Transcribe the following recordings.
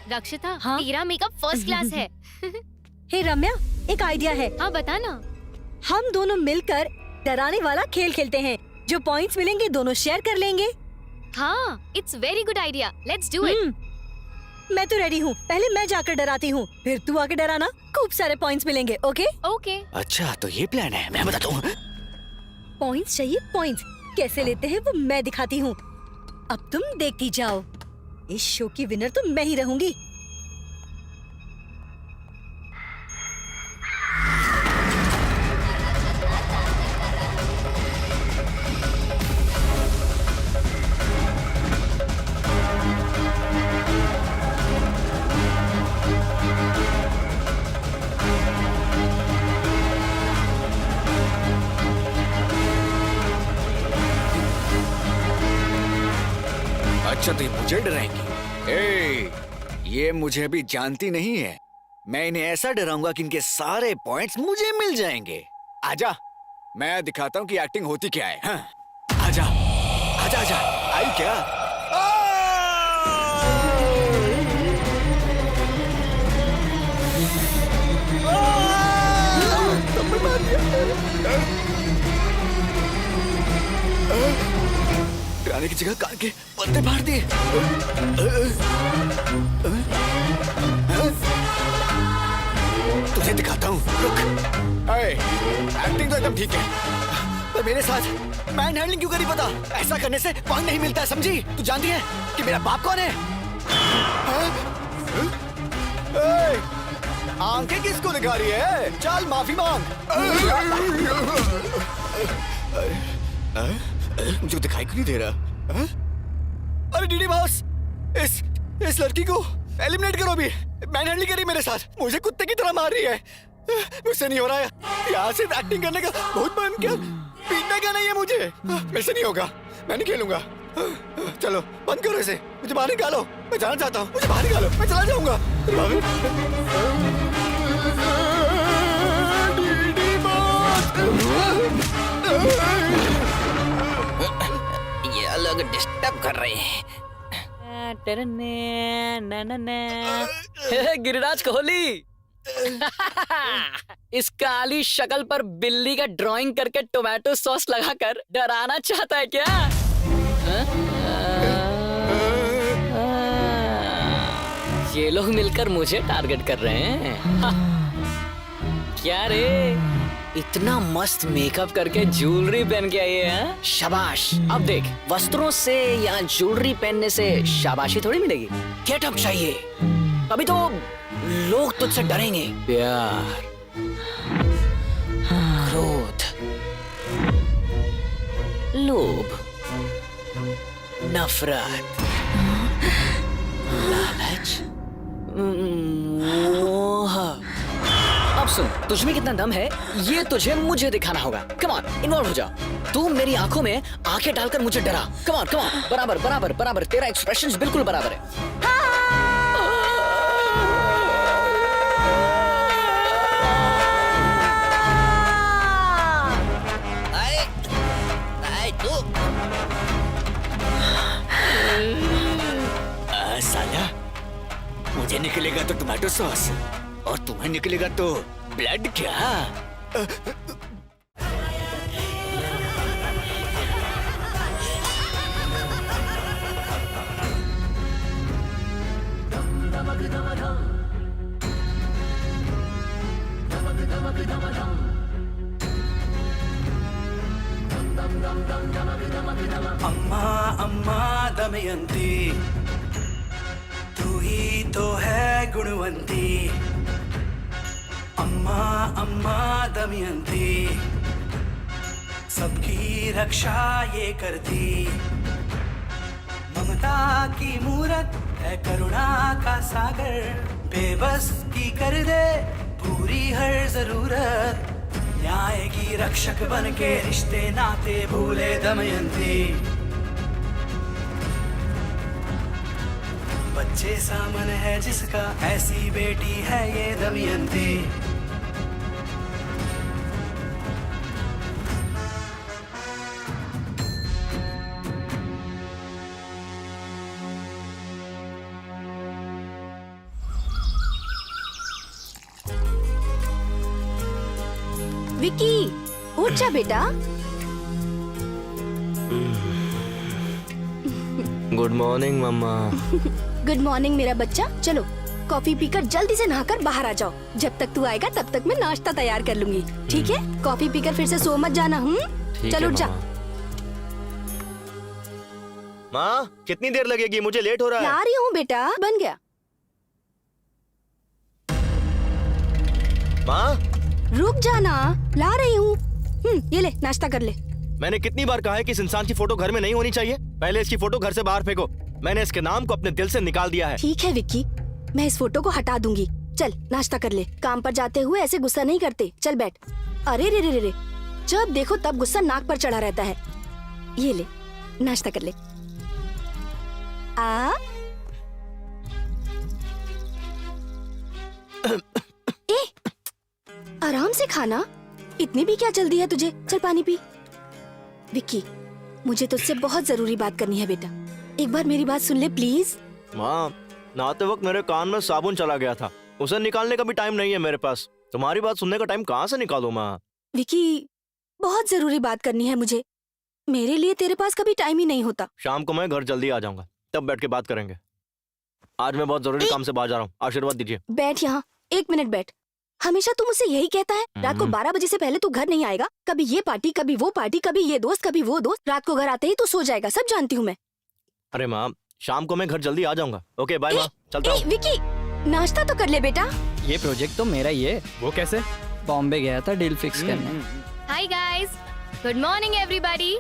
रक्षिता, हाँ? तेरा मेकअप फर्स्ट क्लास है। हे रम्या, एक आइडिया है। हाँ बता ना। हम दोनों मिलकर डराने वाला खेल खेलते हैं। जो पॉइंट्स मिलेंगे दोनों शेयर कर लेंगे। हाँ, it's very good idea. Let's do it. मैं तो रेडी हूँ। पहले मैं जाकर डराती हूँ, फिर तू आके डराना। खूब सारे पॉइंट्स मिलेंगे। ओके? ओके। अच्छा तो ये प्लान है, मैं बताता हूँ। पॉइंट्स चाहिए, पॉइंट्स कैसे लेते हैं वो मैं दिखाती हूँ। अब तुम देखती जाओ। इस शो की विनर तो मैं ही रहूंगी। अच्छा तो ये मुझे डराएंगी? ये मुझे अभी जानती नहीं है। मैं इन्हें ऐसा डराऊंगा कि इनके सारे पॉइंट्स मुझे मिल जाएंगे। आजा, मैं दिखाता हूँ कि एक्टिंग होती क्या है। हाँ? आजा, आजा, आजा, आई क्या? डराने की जगह कान के पत्ते फाड़ दिए। तुझे दिखाता हूँ, रुक। एक्टिंग तो एकदम ठीक है, पर मेरे साथ मैन हैंडलिंग क्यों करी पता? ऐसा करने से पॉइंट नहीं मिलता है, समझी? तू जानती है कि मेरा बाप कौन है? आंखें किसको दिखा रही है? चल माफी मांग। मुझे दिखाई क्यों नहीं दे रहा? अरे डीडी बॉस, इस लड़की को एलिमिनेट करो भी। मैन हैंडलिंग करी मेरे साथ, मुझे कुत्ते की तरह मार रही है। मुझसे नहीं हो रहा है। यहाँ से एक्टिंग करने का बहुत मन किया, पीटने का नहीं है मुझे। मेरे से नहीं होगा, मैं नहीं खेलूंगा। चलो बंद करो इसे, मुझे बाहर निकालो। मैं जाना चाहता हूँ, मुझे बाहर निकालो, मैं चला जाऊंगा। ये अलग डिस्टर्ब कर रहे हैं। गिरिराज कोहली। इस काली शक्ल पर बिल्ली का ड्राइंग करके टोमेटो सॉस लगाकर डराना चाहता है क्या? ये लोग मिलकर मुझे टारगेट कर रहे हैं। क्या रे, इतना मस्त मेकअप करके ज्वेलरी पहन के आई है? शाबाश। अब देख, वस्त्रों से या ज्वेलरी पहनने से शाबाशी थोड़ी मिलेगी, गेटअप चाहिए, तभी तो लोग तुझसे डरेंगे। प्यार, क्रोध, लोभ, नफरत, लालच, मोह। अब सुन, तुझ में कितना दम है ये तुझे मुझे दिखाना होगा। कम ऑन, इन्वॉल्व हो जा। तू मेरी आंखों में आंखें डालकर मुझे डरा। कम ऑन, कम ऑन, बराबर बराबर बराबर। तेरा एक्सप्रेशंस बिल्कुल बराबर है। साला, मुझे निकलेगा तो टोमेटो सॉस और तुम्हें निकलेगा तो ब्लड। क्या अम्मा अम्मा दमयंती, तू ही तो है गुणवंती। अम्मा अम्मा दमयंती, सबकी रक्षा ये करती। ममता की मूरत है, करुणा का सागर, बेबस की कर दे पूरी हर जरूरत। न्याय की रक्षक बन के रिश्ते नाते भूले दमयंती। बच्चे सामन है जिसका, ऐसी बेटी है ये दमयंती। विक्की, उठ जा बेटा। गुड मॉर्निंग मम्मा। गुड मॉर्निंग मेरा बच्चा। चलो कॉफी पीकर जल्दी से नहाकर बाहर आ जाओ। जब तक तू आएगा तब तक मैं नाश्ता तैयार कर लूंगी, ठीक है? कॉफी पीकर फिर से सो मत जाना। चलो उठ जा। माँ कितनी देर लगेगी? मुझे लेट हो रहा है। ला रही हूँ बेटा, बन गया। माँ रुक जाना, ला रही हूँ। ये ले, नाश्ता कर ले। मैंने कितनी बार कहा है कि इस इंसान की फोटो घर में नहीं होनी चाहिए। पहले इसकी फोटो घर से बाहर फेंको। मैंने इसके नाम को अपने दिल से निकाल दिया है। ठीक है विक्की, मैं इस फोटो को हटा दूंगी। चल नाश्ता कर ले। काम पर जाते हुए ऐसे गुस्सा नहीं करते। चल बैठ। अरे रे रे रे रे, जब देखो तब गुस्सा नाक पर चढ़ा रहता है। ये ले, नाश्ता कर ले। ए, आराम से खाना। इतनी भी क्या जल्दी है तुझे? चल पानी पी। विक्की, मुझे तुझसे बहुत जरूरी बात करनी है बेटा। एक बार मेरी बात सुन ले प्लीज। माँ नहाते वक्त मेरे कान में साबुन चला गया था, उसे निकालने का भी टाइम नहीं है मेरे पास। तुम्हारी बात सुनने का टाइम कहाँ से निकालूं माँ? विक्की, बहुत जरूरी बात करनी है मुझे। मेरे लिए तेरे पास कभी टाइम ही नहीं होता। शाम को मैं घर जल्दी आ जाऊंगा, तब बैठ के बात करेंगे। आज मैं बहुत जरूरी काम से बाहर जा रहा हूँ, आशीर्वाद दीजिए। बैठ यहाँ, 1 मिनट बैठ। हमेशा तू मुझसे यही कहता है, रात को 12 बजे से पहले तू घर नहीं आएगा। कभी ये पार्टी, कभी वो पार्टी, कभी ये दोस्त, कभी वो दोस्त। रात को घर आते ही तू सो जाएगा, सब जानती हूँ मैं। अरे माँ, शाम को मैं घर जल्दी आ जाऊंगा। ओके बाय माँ, चलता हूँ। विक्की, नाश्ता तो कर ले बेटा। ये प्रोजेक्ट तो मेरा ही है। वो कैसे? बॉम्बे गया था डील फिक्स करने। Hi guys, good morning everybody.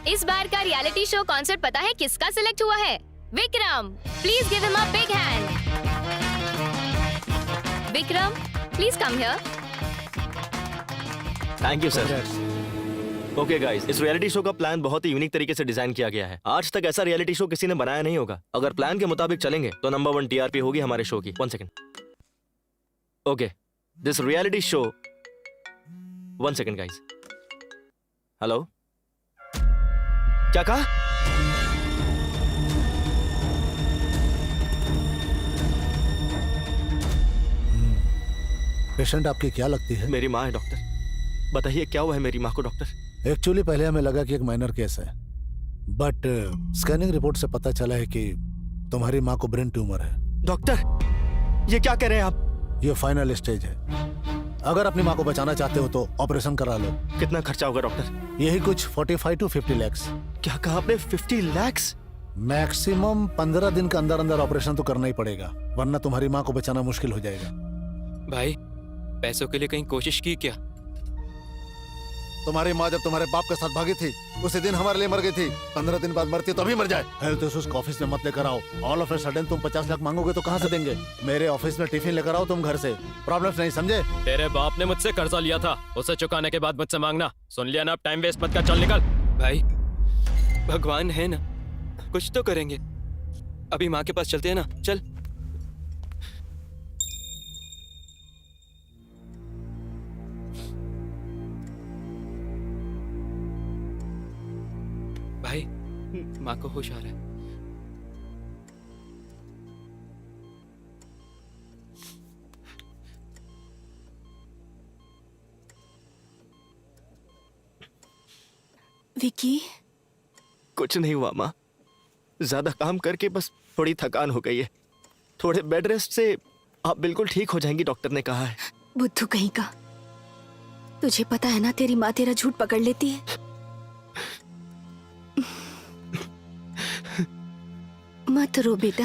इस बार का रियलिटी शो कॉन्सेप्ट पता है किसका सिलेक्ट हुआ है? Vikram. Please give him a big hand. Vikram, please come here. Thank you sir. Okay guys, इस रियलिटी शो का प्लान बहुत ही यूनिक तरीके से डिजाइन किया गया है। आज तक ऐसा रियलिटी शो किसी ने बनाया नहीं होगा। अगर प्लान के मुताबिक चलेंगे तो नंबर 1 टीआरपी होगी हमारे शो की। 1 second. Okay, this reality show 1 second guys. Hello, क्या कहा? पेशेंट आपकी क्या लगती है? मेरी माँ है डॉक्टर। बताइए क्या हुआ है मेरी माँ को डॉक्टर? एक्चुअली पहले हमें लगा कि एक माइनर केस है, बट स्कैनिंग रिपोर्ट से पता चला है कि तुम्हारी माँ को ब्रेन ट्यूमर है। डॉक्टर, ये क्या कह रहे हैं आप? ये फाइनल स्टेज है। अगर अपनी माँ को बचाना चाहते हो तो ऑपरेशन करा लो। कितना खर्चा होगा डॉक्टर? यही कुछ 45 to 50 lakhs। क्या कहा आपने? 50 lakhs? मैक्सिमम 15 दिन के अंदर अंदर ऑपरेशन तो करना ही पड़ेगा, वरना तुम्हारी माँ को बचाना मुश्किल हो जाएगा। भाई, पैसों के लिए कहीं कोशिश की क्या? तुम्हारी माँ जब तुम्हारे बाप के साथ भागी थी उसी दिन हमारे लिए मर गई थी। 15 दिन बाद मरती तो अभी मर जाए। हेल्थ इश्यूज को ऑफिस में मत लेकर आओ। ऑल ऑफ ए सडन तुम 50 लाख मांगोगे तो कहाँ से देंगे? मेरे ऑफिस में टिफिन लेकर आओ तुम घर से। प्रॉब्लम नहीं, समझे? तेरे बाप ने मुझसे कर्जा लिया था, उसे चुकाने के बाद मुझसे मांगना। सुन लिया ना? अब टाइम वेस्ट मत कर, चल निकल। भाई, भगवान है ना, कुछ तो करेंगे। अभी माँ के पास चलते हैं ना, चल। भाई, माँ को होश आ रहा है। विक्की, कुछ नहीं हुआ माँ, ज्यादा काम करके बस थोड़ी थकान हो गई है। थोड़े बेड रेस्ट से आप बिल्कुल ठीक हो जाएंगी, डॉक्टर ने कहा है। बुद्धू कहीं का। तुझे पता है ना तेरी माँ तेरा झूठ पकड़ लेती है। मत रो बेटा,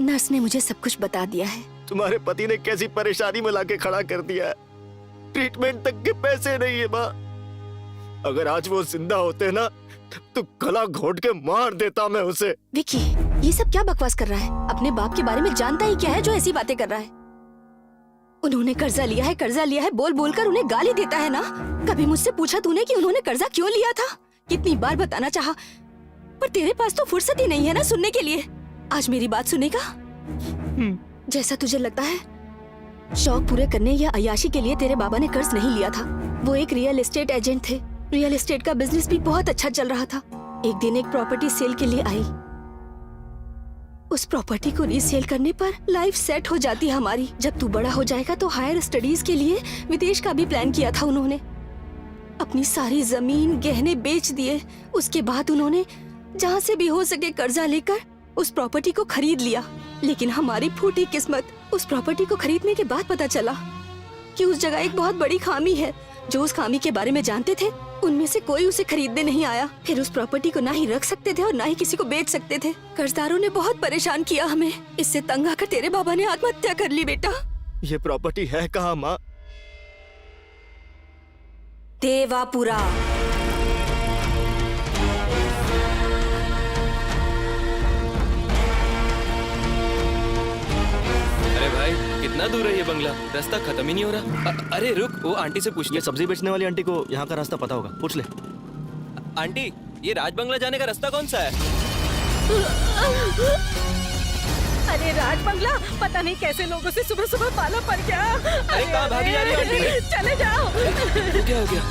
नर्स ने मुझे सब कुछ बता दिया है। तुम्हारे पति ने कैसी परेशानी में लाके खड़ा कर दिया है। ट्रीटमेंट तक के पैसे नहीं है माँ। अगर आज वो जिंदा होते ना तो गला घोट के मार देता मैं उसे। विक्की, ये सब क्या बकवास कर रहा है? अपने बाप के बारे में जानता ही क्या है जो ऐसी बातें कर रहा है? उन्होंने कर्जा लिया है बोल बोल कर उन्हें गाली देता है ना। कभी मुझसे पूछा तूने कि उन्होंने कर्जा क्यों लिया था? कितनी बार बताना चाहा, पर तेरे पास तो फुर्सत ही नहीं है ना सुनने के लिए। आज मेरी बात सुनेगा? जैसा तुझे लगता है, शौक पूरे करने या अय्याशी के लिए तेरे बाबा ने कर्ज नहीं लिया था। वो एक रियल एस्टेट एजेंट थे। रियल एस्टेट का बिजनेस भी बहुत अच्छा चल रहा था। एक दिन एक प्रॉपर्टी सेल के लिए आई। उस प्रॉपर्टी को रीसेल करने पर लाइफ सेट हो जाती है हमारी। जब तू बड़ा हो जाएगा तो हायर स्टडीज के लिए विदेश का भी प्लान किया था उन्होंने। अपनी सारी जमीन गहने बेच दिए। उसके बाद उन्होंने जहाँ से भी हो सके कर्जा लेकर उस प्रॉपर्टी को खरीद लिया। लेकिन हमारी फूटी किस्मत, उस प्रॉपर्टी को खरीदने के बाद पता चला कि उस जगह एक बहुत बड़ी खामी है। जो उस खामी के बारे में जानते थे उनमें से कोई उसे खरीदने नहीं आया। फिर उस प्रॉपर्टी को ना ही रख सकते थे और ना ही किसी को बेच सकते थे। कर्जदारों ने बहुत परेशान किया हमें। इससे तंग आकर तेरे बाबा ने आत्महत्या कर ली बेटा। ये प्रॉपर्टी है कहाँ माँ? देवापुरा। अरे भाई कितना दूर है ये बंगला? रास्ता खत्म ही नहीं हो रहा। अरे रुक, वो आंटी से पूछ ले। ये सब्जी बेचने वाली आंटी को यहाँ का रास्ता पता होगा, पूछ ले। आंटी, ये राज बंगला जाने का रास्ता कौन सा है? अरे राज बंगला, पता नहीं कैसे लोगों से सुबह सुबह पाला पड़ गया। अरे कहाँ भागी जा रही है आंटी? चले जाओ। तो क्या हो गया?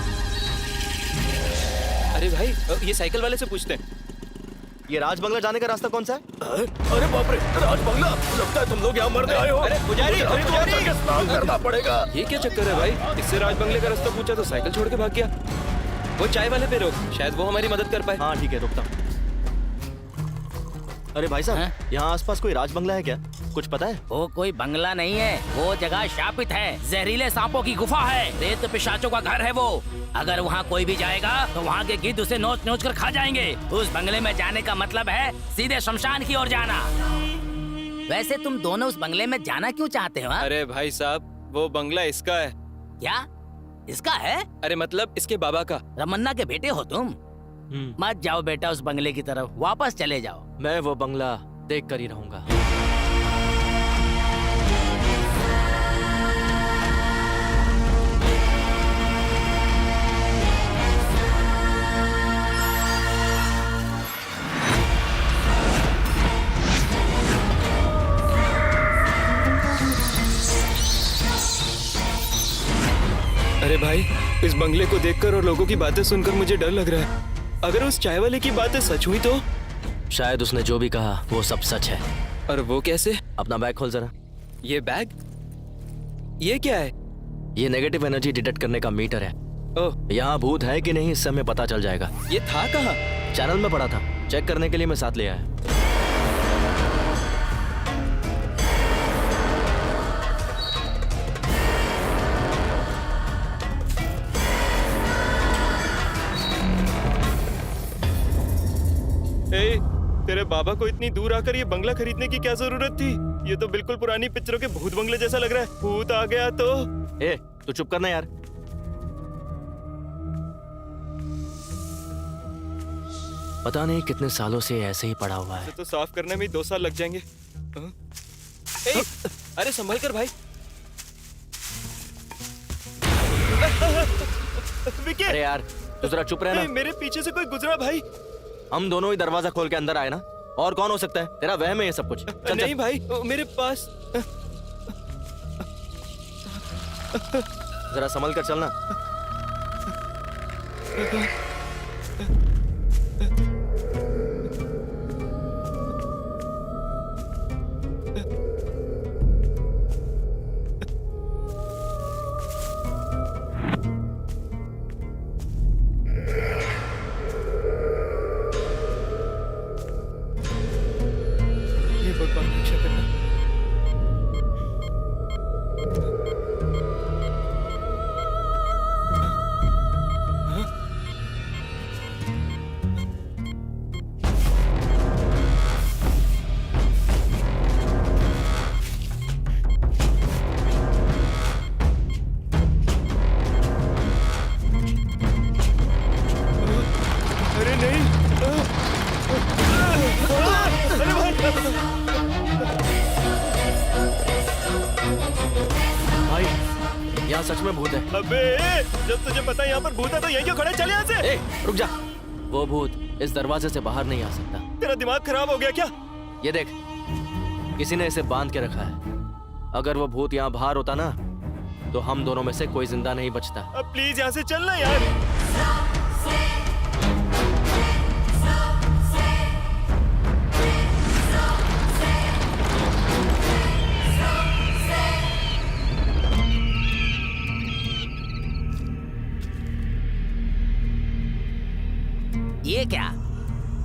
अरे भाई, ये साइकिल वाले से पूछते हैं। ये राज बंगला जाने का रास्ता कौन सा है? अरे बाप रे, राज बंगला! लगता है तुम लोग यहाँ मरने आए हो। अरे पुजारी, मुझे पुजारी! जाके स्नान करना पड़ेगा। ये क्या चक्कर है भाई? इससे राज बंगले का रास्ता पूछा तो साइकिल छोड़ के भाग गया। वो चाय वाले पे रोक, शायद वो हमारी मदद कर पाए। हाँ ठीक है, रुकता हूँ। अरे भाई साहब, यहाँ आसपास कोई राज बंगला है क्या? कुछ पता है? वो कोई बंगला नहीं है, वो जगह शापित है। जहरीले सांपों की गुफा है, रेत पिशाचों का घर है वो। अगर वहाँ कोई भी जाएगा तो वहाँ के गिद्ध उसे नोच नोच कर खा जाएंगे। उस बंगले में जाने का मतलब है सीधे शमशान की ओर जाना। वैसे तुम दोनों उस बंगले में जाना क्यों चाहते हो? अरे भाई साहब, वो बंगला इसका है। क्या इसका है? अरे मतलब इसके बाबा का। रमन्ना के बेटे हो तुम? मत जाओ बेटा उस बंगले की तरफ, वापस चले जाओ। मैं वो बंगला देख कर ही रहूंगा। अरे भाई, इस बंगले को देखकर और लोगों की बातें सुनकर मुझे डर लग रहा है। अगर उस चाय वाले की बातें सच हुई तो? शायद उसने जो भी कहा वो सब सच है। और वो कैसे? अपना बैग खोल जरा। ये बैग? ये क्या है? ये नेगेटिव एनर्जी डिटेक्ट करने का मीटर है। ओह, यहाँ भूत है कि नहीं इससे हमें पता चल जाएगा। ये था कहाँ? चैनल में पड़ा था, चेक करने के लिए मैं साथ ले आया। तेरे बाबा को इतनी दूर आकर ये बंगला खरीदने की क्या जरूरत थी? ये तो बिल्कुल पुरानी पिक्चरों के भूत बंगले जैसा लग रहा है। भूत आ गया तो? ए, तू चुप करना यार। पता नहीं कितने सालों से ऐसे ही पड़ा हुआ है। तो साफ करने में 2 साल लग जाएंगे। ए, अरे संभल कर भाई। विकी! अरे यार, तू जरा चुप रहना। मेरे पीछे से कोई गुजरा भाई। हम दोनों ही दरवाजा खोल के अंदर आए ना, और कौन हो सकता है? तेरा वहम है ये सब कुछ। चल नहीं चल। भाई, मेरे पास। जरा संभल कर चलना। यहाँ सच में भूत है। अबे, जब तुझे पता है यहाँ पर भूत है तो यहीं क्यों खड़े? चल यहाँ से। ए, रुक जा। वो भूत इस दरवाजे से बाहर नहीं आ सकता। तेरा दिमाग खराब हो गया क्या? ये देख, किसी ने इसे बांध के रखा है। अगर वो भूत यहाँ बाहर होता ना, तो हम दोनों में से कोई जिंदा नहीं बचता। अब प्लीज यहाँ से चलना यार। ये क्या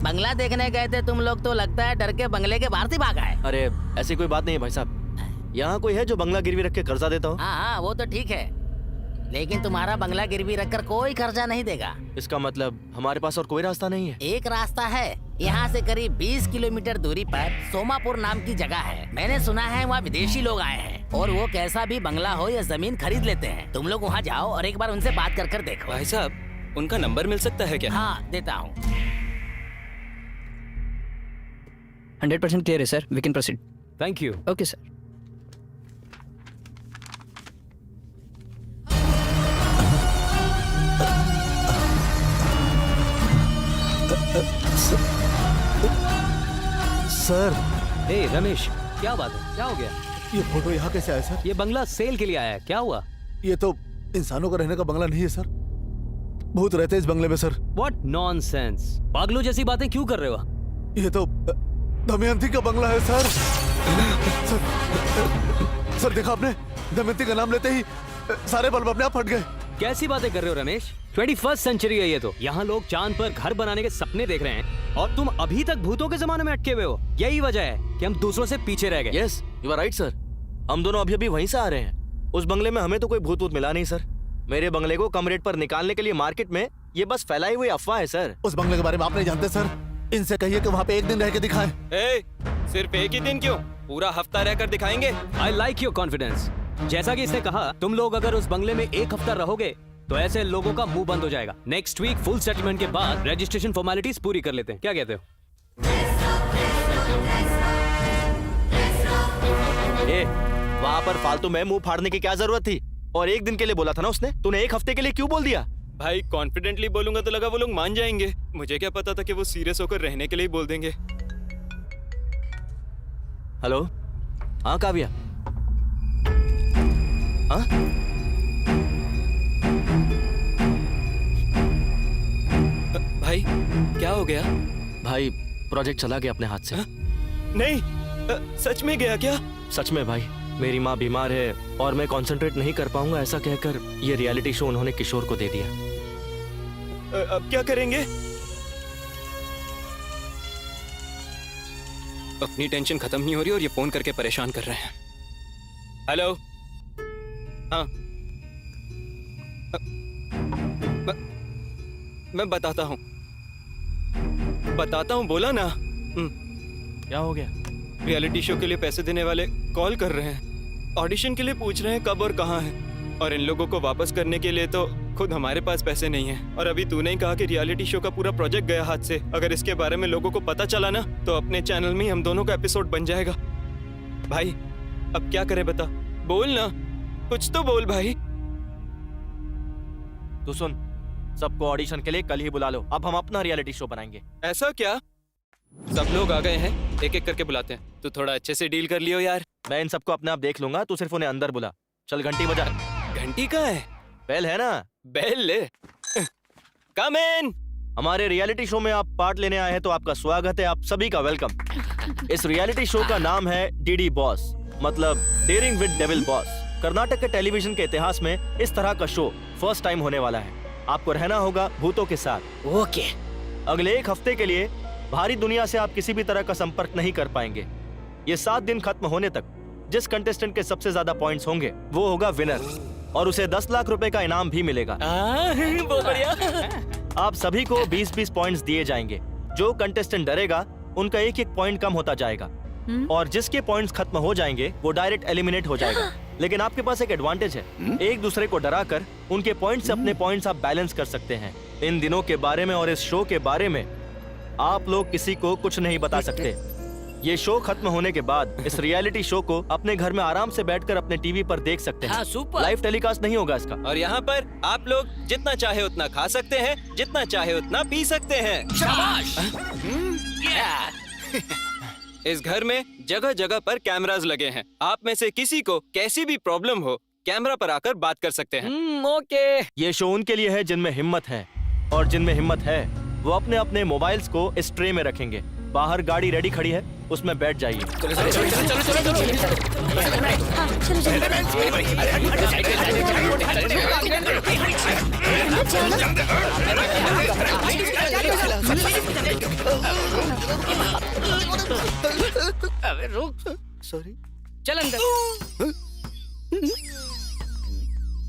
बंगला देखने गए थे तुम लोग, तो लगता है डर के बंगले के बाहर से भागा है। अरे ऐसी कोई बात नहीं है भाई साहब, यहाँ कोई है जो बंगला गिरवी रख के कर्जा देता हो? हाँ वो तो ठीक है, लेकिन तुम्हारा बंगला गिरवी रखकर कोई कर्जा नहीं देगा। इसका मतलब हमारे पास और कोई रास्ता नहीं है? एक रास्ता है, यहाँ से करीब 20 किलोमीटर दूरी पर सोमापुर नाम की जगह है। मैंने सुना है वहाँ विदेशी लोग आए हैं और वो कैसा भी बंगला हो या जमीन खरीद लेते हैं। तुम लोग वहाँ जाओ और एक बार उनसे बात कर देखो। भाई साहब उनका नंबर मिल सकता है क्या? हाँ देता हूँ। 100% क्लियर है sir, we can proceed. Thank you. Okay sir. Sir ए रमेश, क्या बात है, क्या हो गया? ये फोटो यहाँ कैसे आया सर? ये बंगला सेल के लिए आया है, क्या हुआ? ये तो इंसानों का रहने का बंगला नहीं है सर, भूत रहते हैं इस बंगले में सर। व्हाट नॉनसेंस, पागलों जैसी बातें क्यों कर रहे हो? ये तो दमयंती का बंगला है सर। सर देखा आपने, दमयंती का नाम लेते ही सारे बल्ब अपने आप फट गए। कैसी बातें कर रहे हो रमेश? 21st सेंचुरी है ये तो, यहाँ लोग चांद पर घर बनाने के सपने देख रहे हैं और तुम अभी तक भूतों के जमाने में अटके हुए हो। यही वजह है कि हम दूसरों से पीछे रह गए। Yes you are right sir, हम दोनों अभी वहीं से आ रहे हैं। उस बंगले में हमें तो कोई भूत वूत मिला नहीं सर। मेरे बंगले को कम रेट पर निकालने के लिए मार्केट में ये बस फैलाई हुई अफवाह है सर। उस बंगले के बारे में आप नहीं जानते सर, इनसे कहिए कि वहाँ पे एक दिन रह के दिखाएं। सिर्फ एक ही दिन क्यों, पूरा हफ्ता रहकर दिखाएंगे। I like your confidence. जैसा कि इसने कहा, तुम लोग अगर उस बंगले में एक हफ्ता रहोगे तो ऐसे लोगों का मुंह बंद हो जाएगा। नेक्स्ट वीक फुल सेटलमेंट के बाद रजिस्ट्रेशन फॉर्मेलिटीज पूरी कर लेते हैं, क्या कहते हो? वहाँ पर फालतू में मुंह फाड़ने की क्या जरूरत थी? और एक दिन के लिए बोला था ना उसने, तूने एक हफ्ते के लिए क्यों बोल दिया? भाई कॉन्फिडेंटली बोलूंगा तो लगा वो लोग मान जाएंगे, मुझे क्या पता था कि वो सीरियस होकर रहने के लिए बोल देंगे। हेलो, हाँ काव्या, हाँ भाई क्या हो गया? भाई प्रोजेक्ट चला गया अपने हाथ से। नहीं, सच में गया क्या? सच में भाई, मेरी माँ बीमार है और मैं कंसंट्रेट नहीं कर पाऊंगा, ऐसा कहकर ये रियलिटी शो उन्होंने किशोर को दे दिया। अब क्या करेंगे? अपनी टेंशन खत्म नहीं हो रही और ये फोन करके परेशान कर रहे हैं। हेलो, हाँ मैं बताता हूँ बोला ना। क्या हो गया? रियलिटी शो के लिए पैसे देने वाले कॉल कर रहे हैं, ऑडिशन के लिए पूछ रहे हैं कब और कहाँ है, और इन लोगों को वापस करने के लिए तो खुद हमारे पास पैसे नहीं है। और अभी तूने ही कहा कि रियलिटी शो का पूरा प्रोजेक्ट गया हाथ से, अगर इसके बारे में लोगों को पता चला ना तो अपने चैनल में ही हम दोनों का एपिसोड बन जाएगा। भाई अब क्या करें बता, बोल ना, कुछ तो बोल भाई। तू सुन, सबको ऑडिशन के लिए कल ही बुला लो, अब हम अपना रियलिटी शो बनाएंगे। ऐसा क्या? सब लोग आ गए हैं, एक एक करके बुलाते हैं। तू थोड़ा अच्छे से डील कर लियो यार। मैं इन सबको अपने आप देख लूंगा, तू सिर्फ उन्हें अंदर बुला। चल घंटी बजा। घंटी कहाँ है? बेल है ना? बेल ले। कम इन। हमारे रियलिटी शो में आप पार्ट लेने आए हैं तो आपका स्वागत है, आप सभी का वेलकम। इस रियलिटी शो का नाम है डीडी बॉस, मतलब daring with devil boss. Karnataka के टेलीविजन के इतिहास में इस तरह का शो फर्स्ट टाइम होने वाला है। आपको रहना होगा भूतों के साथ। ओके। अगले एक हफ्ते के लिए बाहरी दुनिया से आप किसी भी तरह का संपर्क नहीं कर पाएंगे। ये 7 दिन खत्म होने तक जिस कंटेस्टेंट के सबसे ज्यादा पॉइंट्स होंगे वो होगा विनर, और उसे 10 लाख रुपए का इनाम भी मिलेगा। बहुत बढ़िया। आप सभी को 20-20 पॉइंट्स दिए जाएंगे। जो कंटेस्टेंट डरेगा उनका एक एक पॉइंट कम होता जाएगा, और जिसके पॉइंट्स खत्म हो जाएंगे वो डायरेक्ट एलिमिनेट हो जाएगा। लेकिन आपके पास एक एडवांटेज है, एक दूसरे को डराकर उनके पॉइंट्स से अपने पॉइंट्स आप बैलेंस कर सकते हैं। इन दिनों के बारे में और इस शो के बारे में आप लोग किसी को कुछ नहीं बता सकते। ये शो खत्म होने के बाद इस रियलिटी शो को अपने घर में आराम से बैठकर अपने टीवी पर देख सकते हैं। हाँ, सुपर। लाइव टेलीकास्ट नहीं होगा इसका। और यहाँ पर आप लोग जितना चाहे उतना खा सकते हैं, जितना चाहे उतना पी सकते हैं। शाबाश। इस घर में जगह जगह पर कैमरास लगे हैं। आप में से किसी को कैसी भी प्रॉब्लम हो, कैमरा पर आकर बात कर सकते हैं। ओके। ये शो उनके लिए है जिनमें हिम्मत है, और जिनमें हिम्मत है वो अपने अपने मोबाइल्स को इस ट्रे में रखेंगे। बाहर गाड़ी रेडी खड़ी है, उसमें बैठ जाइए। सॉरी। चल अंदर।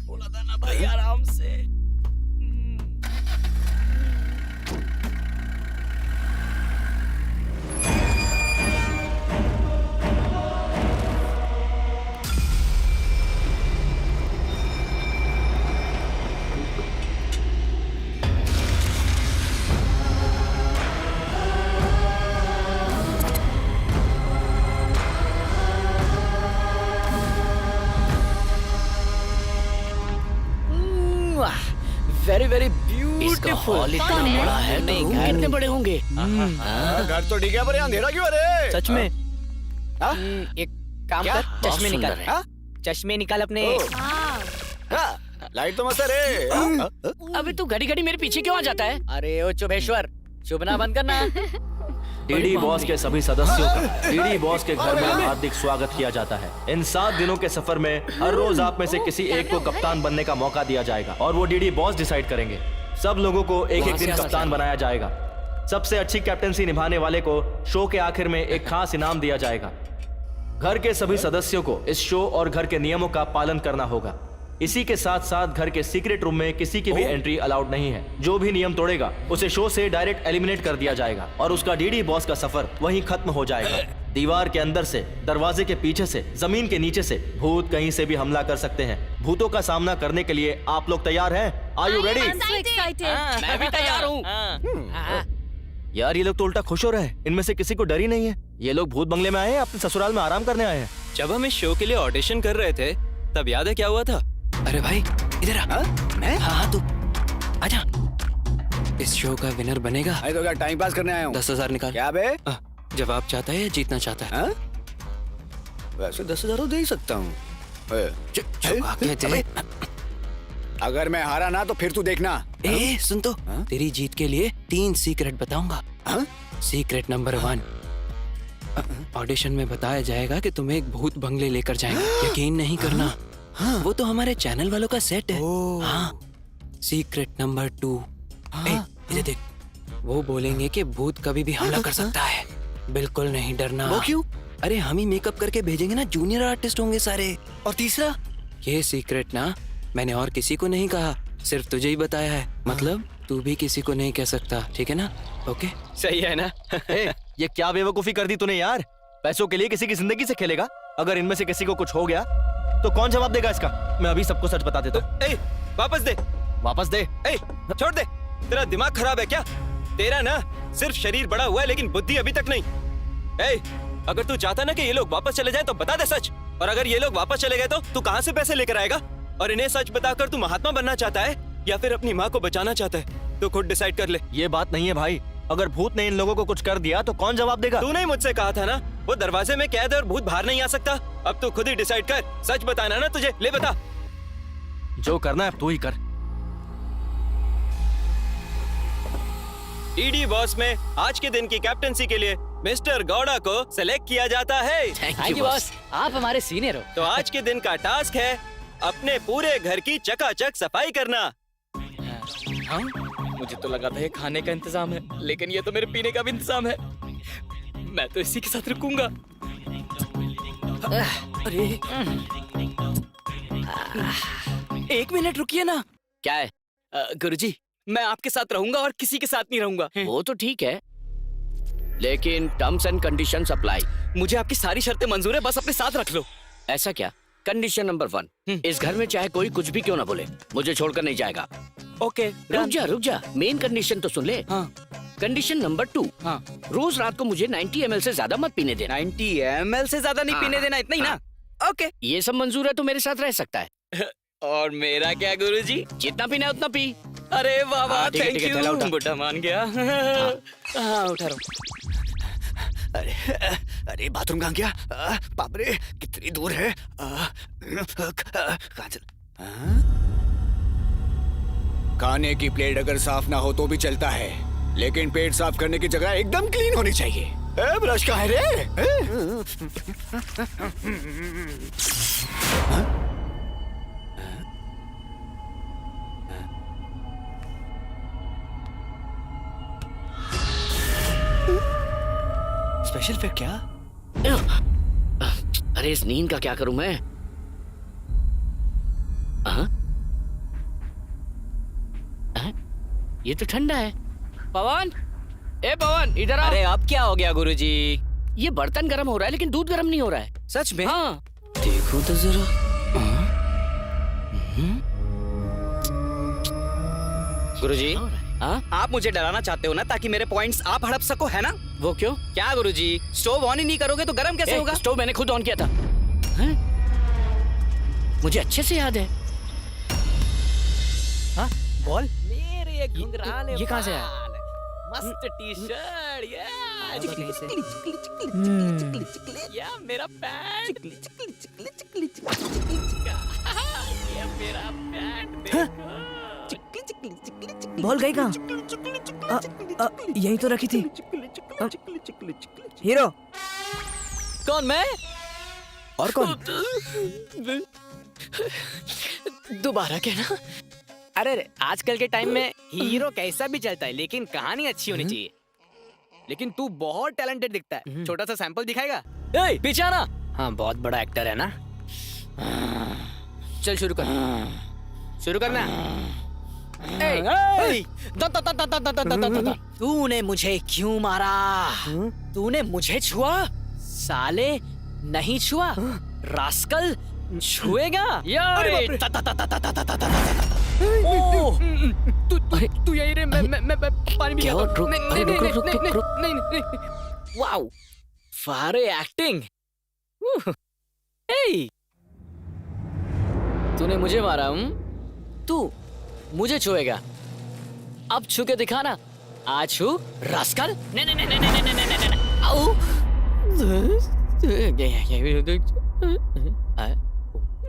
बोला था ना भाई आराम से। Very very beautiful. हॉल इतना बड़ा है तो रूम कितने बड़े होंगे? घर तो ठीक है पर यहाँ अंधेरा क्यों? अरे सच में? एक काम कर, चश्मे निकाल। चश्मे निकाल अपने। लाइट तो मस्त है रे। अबे तू घड़ी घड़ी मेरे पीछे क्यों आ जाता है? अरे ओ चुभेश्वर, चुभना बंद करना। डीडी बॉस के सभी सदस्यों का डीडी बॉस के घर में हार्दिक स्वागत किया जाता है। इन 7 दिनों के सफर में हर रोज आप में से किसी एक को कप्तान बनने का मौका दिया जाएगा और वो डीडी बॉस डिसाइड करेंगे। सब लोगों को एक एक दिन कप्तान बनाया जाएगा। सबसे अच्छी कैप्टनसी निभाने वाले को शो के आखिर में एक खास इनाम दिया जाएगा। घर के सभी सदस्यों को इस शो और घर के नियमों का पालन करना होगा। इसी के साथ साथ घर के सीक्रेट रूम में किसी की भी एंट्री अलाउड नहीं है। जो भी नियम तोड़ेगा उसे शो से डायरेक्ट एलिमिनेट कर दिया जाएगा और उसका डीडी बॉस का सफर वहीं खत्म हो जाएगा। दीवार के अंदर से, दरवाजे के पीछे से, जमीन के नीचे से भूत कहीं से भी हमला कर सकते हैं। भूतों का सामना करने के लिए आप लोग तैयार हैं? Are you ready? मैं भी तैयार हूँ। यार ये लोग तो उल्टा खुश हो रहे हैं। इनमें से किसी को डर ही नहीं है। ये लोग भूत बंगले में आए हैं, अपने ससुराल में आराम करने आए हैं। जब हम इस शो के लिए ऑडिशन कर रहे थे तब याद है क्या हुआ था? अरे भाई इधर आ। मैं? हाँ तू आजा। इस शो का विनर बनेगा। तो क्या टाइम पास करने आया हूँ? 10,000 निकाल। क्या बे? जवाब चाहता है या जीतना चाहता है? वैसे 10,000 तो दे ही सकता हूँ। अगर मैं हारा ना तो फिर तू देखना। सुन तो, तेरी जीत के लिए 3 सीक्रेट बताऊंगा। सीक्रेट नंबर 1, ऑडिशन में बताया जाएगा कि तुम्हें एक भूत बंगले लेकर जाएंगे। यकीन नहीं करना। वो तो हमारे चैनल वालों का सेट है। हाँ। सीक्रेट नंबर 2, इधर देख, वो बोलेंगे कि भूत कभी भी हमला कर सकता है। बिल्कुल नहीं डरना। वो क्यों? अरे हम ही मेकअप करके भेजेंगे ना, जूनियर आर्टिस्ट होंगे सारे। और तीसरा? ये सीक्रेट ना मैंने और किसी को नहीं कहा, सिर्फ तुझे ही बताया है। मतलब तू भी किसी को नहीं कह सकता, ठीक है ना? ओके, सही है ना? ये क्या बेवकूफी कर दी तूने यार। पैसों के लिए किसी की जिंदगी से खेलेगा। अगर इनमें से किसी को कुछ हो गया तो कौन जवाब देगा इसका? मैं अभी सबको सच बता देता हूँ। वापस दे। वापस दे। छोड़ दे। तेरा दिमाग खराब है क्या? तेरा ना सिर्फ शरीर बड़ा हुआ है लेकिन बुद्धि अभी तक नहीं। अगर तू चाहता ना कि ये लोग वापस चले जाएं तो बता दे सच। और अगर ये लोग वापस चले गए तो तू कहाँ से पैसे लेकर आएगा? और इन्हें सच बताकर तू महात्मा बनना चाहता है या फिर अपनी माँ को बचाना चाहता है? तो खुद डिसाइड कर ले। ये बात नहीं है भाई। अगर भूत ने इन लोगों को कुछ कर दिया तो कौन जवाब देगा? तूने ही मुझसे कहा था ना, वो दरवाजे में कैद है और भूत बाहर नहीं आ सकता। अब तू खुद ही डिसाइड कर। सच बताना ना तुझे। ले बता। जो करना है तू ही कर। डीडी बॉस में आज के दिन की कैप्टनसी के लिए मिस्टर गौड़ा को सिलेक्ट किया जाता है। थैंक यू बॉस, आप हमारे सीनियर हो। तो आज के दिन का टास्क है अपने पूरे घर की चकाचक सफाई करना। हाँ? मुझे तो लगा था ये खाने का इंतजाम है, लेकिन ये तो मेरे पीने का भी इंतजाम है। मैं तो इसी के साथ रुकूंगा। अरे 1 मिनट रुकिए ना। क्या है? गुरुजी, मैं आपके साथ रहूंगा और किसी के साथ नहीं रहूंगा। वो तो ठीक है, लेकिन टर्म्स एंड कंडीशंस अप्लाई। मुझे आपकी सारी शर्तें मंजूर है, बस अपने साथ रख लो। ऐसा क्या? कंडीशन नंबर 1, इस घर में चाहे कोई कुछ भी क्यों ना बोले, मुझे छोड़कर नहीं जाएगा। ओके, रुक जा, मेन कंडीशन तो सुन ले। हाँ। कंडीशन नंबर 2, हाँ, रोज रात को मुझे 90 ml से ज्यादा मत पीने देना। 90 ml से ज्यादा नहीं पीने देना, इतना ही ना? ओके, ये सब मंजूर है तो मेरे साथ रह सकता है। और मेरा क्या गुरुजी? जितना पीना है उतना पी। अरे वाह वाह, थैंक यू। बुढ़ा मान गया। हाँ, उठा रहा हूँ। अरे बाथरूम कहाँ गया? बाप रे, कितनी दूर है? कहाँ चल? खाने की प्लेट अगर साफ ना हो तो भी चलता है, लेकिन पेट साफ करने की जगह एकदम क्लीन होनी चाहिए। ब्रश कहाँ है रे? स्पेशल इफेक्ट क्या? अरे इस नींद का क्या करूं मैं? हाँ? हाँ? ये तो ठंडा है। पवन, ए पवन, इधर आ। अरे अब क्या हो गया गुरुजी? ये बर्तन गर्म हो रहा है लेकिन दूध गर्म नहीं हो रहा है। सच में? हाँ, देखो तो जरा। गुरुजी, हाँ? आप मुझे डराना चाहते हो ना, ताकि मेरे पॉइंट्स आप हड़प सको, है ना? वो क्यों? क्या गुरुजी, स्टोव ऑन ही नहीं करोगे तो गर्म कैसे होगा? स्टोव मैंने खुद ऑन किया था। हैं? मुझे अच्छे से याद है। हाँ, बॉल। मेरे ये घुंघराले ये कहाँ से आया? बाल, मस्त टी शर्ट, या मेरा पैंट, ये मेरा पैंट। बॉल गई कहाँ? यही तो रखी थी। हीरो कौन, मैं? और कौन? दोबारा कहना। अरे आजकल के टाइम में हीरो कैसा भी चलता है, लेकिन कहानी अच्छी होनी चाहिए। लेकिन तू बहुत टैलेंटेड दिखता है। छोटा सा सैंपल दिखाएगा? ए, पीछे आना। हाँ, बहुत बड़ा एक्टर है ना। चल शुरू कर। शुरू करना। तूने मुझे क्यों मारा? तूने मुझे छुआ? साले नहीं छुआ, रास्कल छुएगा। तू यही रे, मैं पानी क्या? वाओ, फारे एक्टिंग। तूने मुझे मारा? तू मुझे छुएगा? अब छू के दिखाना। आ छू, रास्कल।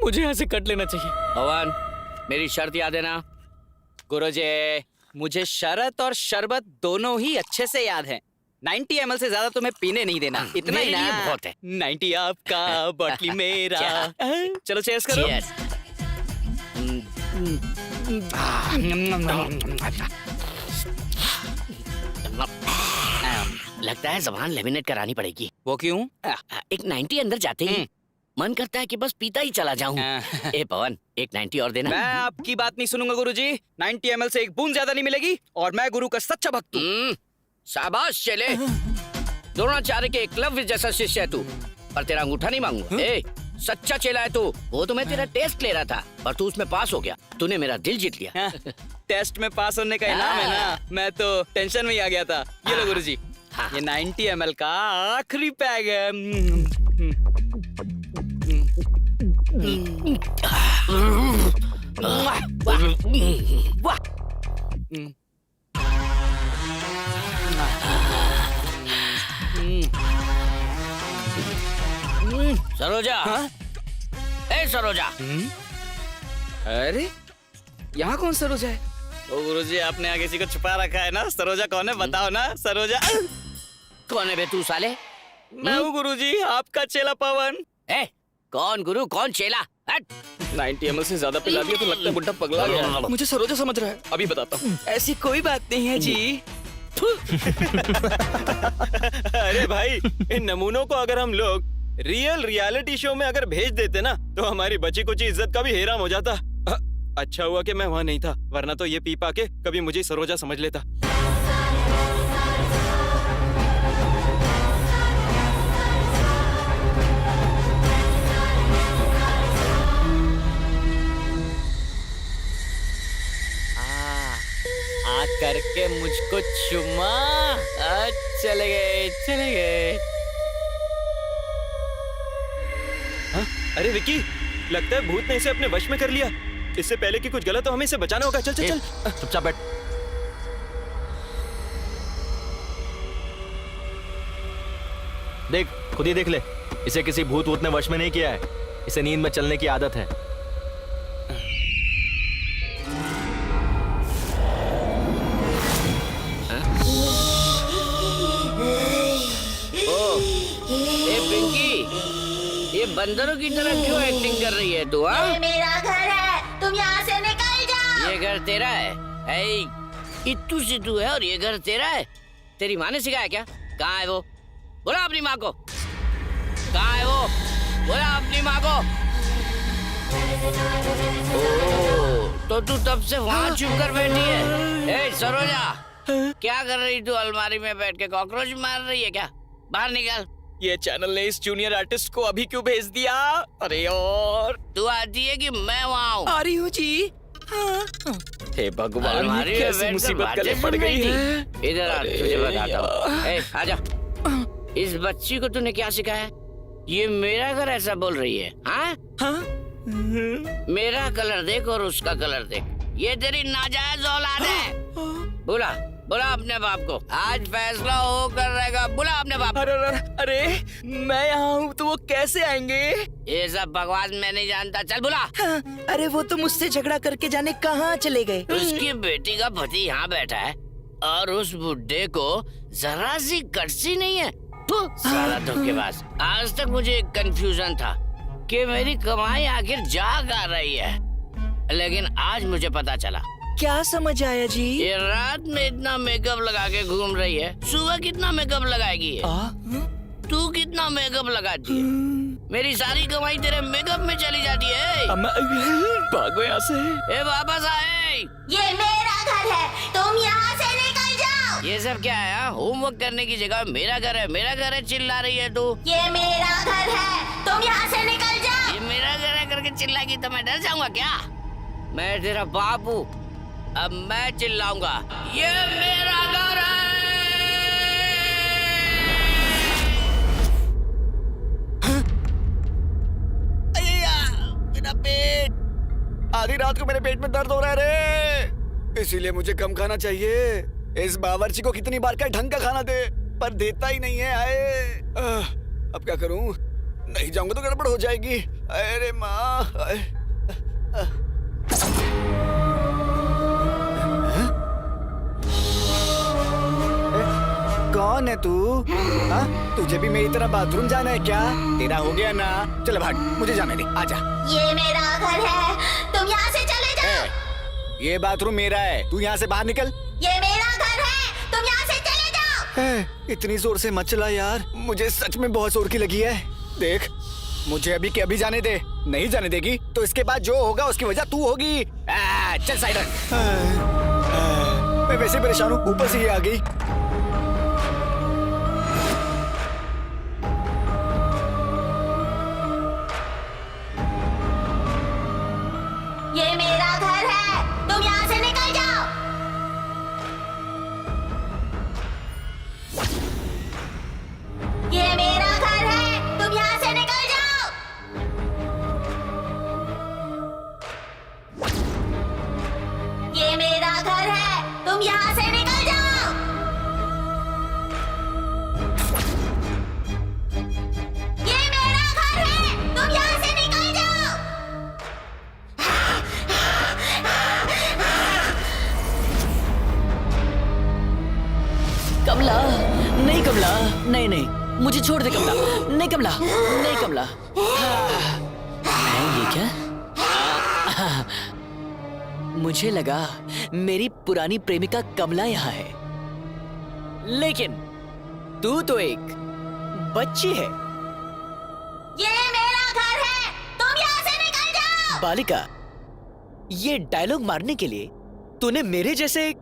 मुझे ऐसे कट लेना चाहिए। भगवान, मेरी शर्त याद है ना? गुरुजी, मुझे शरत और शरबत दोनों ही अच्छे से याद है। 90 ml से ज्यादा तुम्हें पीने नहीं देना, इतना ही मेरे ना। लिए बहुत है। 90 आपका, बॉटली मेरा। चलो चेयर्स करो। Cheers। लगता है ज़बान लेमिनेट करानी पड़ेगी। वो क्यों? एक 90 अंदर जाते ही मन करता है कि बस पीता ही चला जाऊं। ए पवन, एक 90 और देना। मैं आपकी बात नहीं सुनूंगा गुरुजी। 90 ml से एक बूंद ज्यादा नहीं मिलेगी, और मैं गुरु का सच्चा भक्त हूँ। शाबाश चले। द्रोणाचार्य के एकलव्य जैसा शिष्य है तू, पर तेरा अंगूठा नहीं मांगूंगा। ए, सच्चा चेला है तू। वो तो मैं तेरा टेस्ट ले रहा था, पर तू उसमें पास हो गया। तूने मेरा दिल जीत लिया। टेस्ट में पास होने का इनाम है ना। मैं तो टेंशन में ही आ गया था। ये लो गुरुजी, ये 90 ml का आखिरी पैग है। सरोजा। ए सरोजा। अरे यहाँ कौन सरोजा है? ओ गुरुजी, आपने यहाँ किसी को छुपा रखा है ना। सरोजा कौन है बताओ ना। सरोजा कौन है बे तू साले? मैं हूँ गुरुजी, आपका चेला पवन। ए, कौन गुरु कौन चेला? 90 ml से ज्यादा पिला दिया तो लगता है बुड्ढा पगला गया। मुझे सरोजा समझ रहा है। अभी बताता हूँ। ऐसी कोई बात नहीं है जी। अरे भाई, इन नमूनों को अगर हम लोग रियलिटी शो में अगर भेज देते ना, तो हमारी बची कुछ इज्जत का भी हेराम हो जाता। अच्छा हुआ कि मैं वहाँ नहीं था, वरना तो ये पी पाके कभी मुझे सरोजा समझ लेता। करके मुझको चुमा। चले गए, चले गए। हाँ? अरे विकी, लगता है भूत ने इसे अपने वश में कर लिया। इससे पहले कि कुछ गलत हो, हमें इसे बचाना होगा। चल चल चल। चुपचाप बैठ। देख, खुद ही देख ले। इसे किसी भूत वूत ने वश में नहीं किया है। इसे नींद में चलने की आदत है। बंदरों की तरह क्यों एक्टिंग कर रही है तू? ये मेरा घर है, तुम यहाँ से निकल जाओ। ये घर तेरा है? इत्तू सिद्धू है और ये घर तेरा है? तेरी माँ ने सिखाया क्या? कहाँ है वो? बोला अपनी माँ को। कहाँ है वो? बोला अपनी माँ को। तो तू तब से वहाँ छुप कर बैठी है। ए सरोजा, क्या कर रही तू अलमारी में बैठ के? कॉकरोच मार रही है क्या? बाहर निकल। ये चैनल ने इस जूनियर आर्टिस्ट को अभी क्यों भेज दिया? अरे और तू आती है कि मैं वहाँ हूँ? आ रही हूँ जी। हे भगवान, अलमारी ये में कैसी बैठ कर मुसीबत बातें गले पड़ सुन गई रही है। थी। इधर आ, तुझे बताता हूँ। ए आजा। इस बच्ची को तूने क्या सिखाया? ये मेरा घर ऐसा बोल रही है? हाँ? मेरा कलर देख और उसका कलर देख, ये तेरी नाजायज औलाद है। बुला बुला अपने बाप को, आज फैसला हो कर रहेगा। बुला अपने बाप। अरे मैं यहाँ हूँ तो वो कैसे आएंगे? ये सब बकवास मैं नहीं जानता, चल बुला। अरे वो तो मुझसे झगड़ा करके जाने कहाँ चले गए। उसकी बेटी का पति यहाँ बैठा है और उस बुड्ढे को जरा सी कटसी नहीं है। तू साला धोखेबाज। आज तक मुझे एक कंफ्यूजन था कि मेरी कमाई आखिर जा कहाँ रही है, लेकिन आज मुझे पता चला। क्या समझ आया जी? ये रात में इतना मेकअप लगा के घूम रही है, सुबह कितना मेकअप लगाएगी ये? तू कितना मेकअप लगाती है? मेरी सारी कमाई तेरे मेकअप में चली जाती है। भागो यहाँ से। ए वापस आए। ये मेरा घर है, तुम यहाँ से निकल जाओ। ये सब क्या है? होमवर्क करने की जगह मेरा घर है चिल्ला रही है तू। ये मेरा घर है, तुम यहाँ से निकल जाओ। ये मेरा घर है करके चिल्लाएगी तो मैं डर जाऊंगा क्या? मैं तेरा बाप हूँ, अब मैं चिल्लाऊंगा। ये मेरा घर है। मेरा पेट, आधी रात को मेरे पेट में दर्द हो रहा है रे, इसीलिए मुझे कम खाना चाहिए। इस बावर्ची को कितनी बार क्या ढंग का खाना दे, पर देता ही नहीं है। आए अब क्या करूं? नहीं जाऊंगा तो गड़बड़ हो जाएगी। अरे माँ, कौन है तू? हाँ? तुझे भी मेरी तरह बाथरूम जाना है क्या? तेरा हो गया ना, चल भाग, मुझे जाने दे, आजा। ये मेरा घर है, तुम यहाँ से चले जाओ। ये बाथरूम मेरा है, तू यहाँ से बाहर निकल। ये मेरा घर है, तुम यहाँ से चले जाओ। इतनी जोर से मत चला यार, मुझे सच में बहुत जोर की लगी है। देख, मुझे अभी के अभी जाने दे, नहीं जाने देगी तो इसके बाद जो होगा उसकी वजह तू होगी। चल साइड रख। मैं वैसे परेशान हूँ, ऊपर से ये आ गई। ये मेरा घर है, तुम यहाँ से निकल जाओ। ये मेरा घर है, तुम यहाँ से निकल जाओ। ये मेरा घर है, तुम यहाँ से निकल जाओ। ये मेरा घर है, तुम यहाँ से निकल जाओ। कमला, नहीं कमला, नहीं नहीं, मुझे छोड़ दे कमला, नहीं कमला, नहीं कमला। है ये क्या? मुझे लगा मेरी पुरानी प्रेमिका कमला यहाँ है, लेकिन तू तो एक बच्ची है। ये मेरा घर है, तुम यहाँ से निकल जाओ। बालिका, ये डायलॉग मारने के लिए तूने मेरे जैसे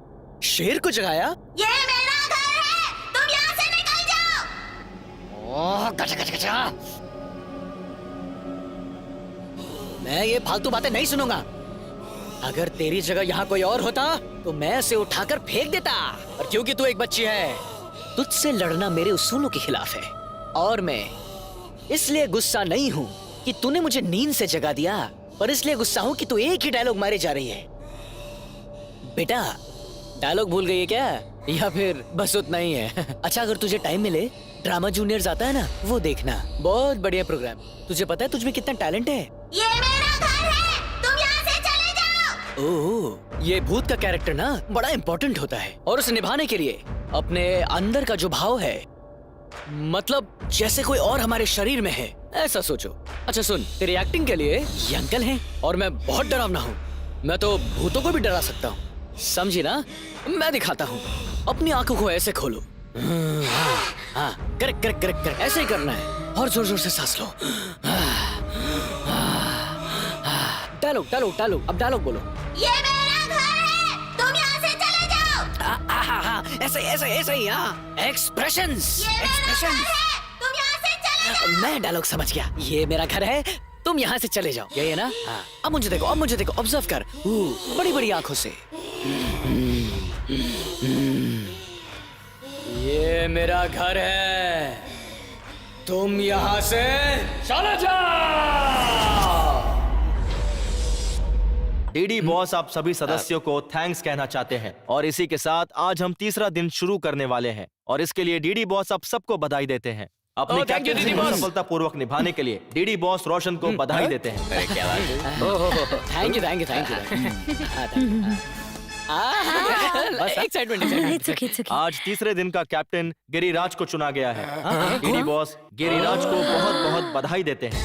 शेर को जगाया? ये मेरा घर है, तुम यहाँ से निकल जाओ। ओह, गचा गचा गचा। मैं ये फालतू बातें नहीं सुनूंगा। अगर तेरी जगह यहाँ कोई और होता तो मैं उसे उठाकर फेंक देता, और क्योंकि तू एक बच्ची है, तुझसे लड़ना मेरे उसूलों के खिलाफ है। और मैं इसलिए गुस्सा नहीं हूँ कि तूने मुझे नींद से जगा दिया, पर इसलिए गुस्सा हूँ कि तू एक ही डायलॉग मारे जा रही है। बेटा, डायलॉग भूल गई है क्या, या फिर बस उतना ही है? अच्छा, अगर तुझे टाइम मिले, ड्रामा जूनियर्स आता है ना, वो देखना, बहुत बढ़िया प्रोग्राम। तुझे पता है तुझ में कितना टैलेंट है। ये मेरा घर है, तुम यहाँ से चले जाओ। ओह, ये भूत का कैरेक्टर ना बड़ा इम्पोर्टेंट होता है, और उसे निभाने के लिए अपने अंदर का जो भाव है, मतलब जैसे कोई और हमारे शरीर में है, ऐसा सोचो। अच्छा सुन, तेरी एक्टिंग के लिए ये अंकल हैं, और मैं बहुत डरावना हूँ। मैं तो भूतों को भी डरा सकता हूँ, समझी ना? मैं दिखाता हूँ। अपनी आंखों को ऐसे खोलो, हाँ, करेक्ट करेक्ट करेक्ट करेक्ट, ऐसे ही करना है। और जोर जोर से सांस लो। डायलॉग डायलॉग डायलॉग, अब डायलॉग बोलो। ये मेरा घर है, तुम यहाँ से चले जाओ। ऐसे ऐसे ऐसे ही, हाँ। एक्सप्रेशंस ये मेरा घर है, तुम यहाँ से चले जाओ। मैं डायलॉग समझ गया। ये मेरा घर है, तुम यहाँ से चले जाओ, यही है ना? हाँ। अब मुझे देखो, अब मुझे देखो, ऑब्जर्व कर बड़ी बड़ी आंखों से। ये मेरा घर है, तुम यहाँ से चले जाओ। डीडी बॉस आप सभी सदस्यों को थैंक्स कहना चाहते हैं और इसी के साथ आज हम तीसरा दिन शुरू करने वाले हैं और इसके लिए डीडी बॉस आप सबको बधाई देते हैं। अपने कैप्टनसी को सफलतापूर्वक निभाने के लिए डीडी बॉस रोशन को बधाई देते हैं। Thank you thank you thank you. Excitement. आज तीसरे दिन का कैप्टन गिरिराज को चुना गया है। डीडी बॉस गिरिराज को बहुत बहुत बधाई देते हैं।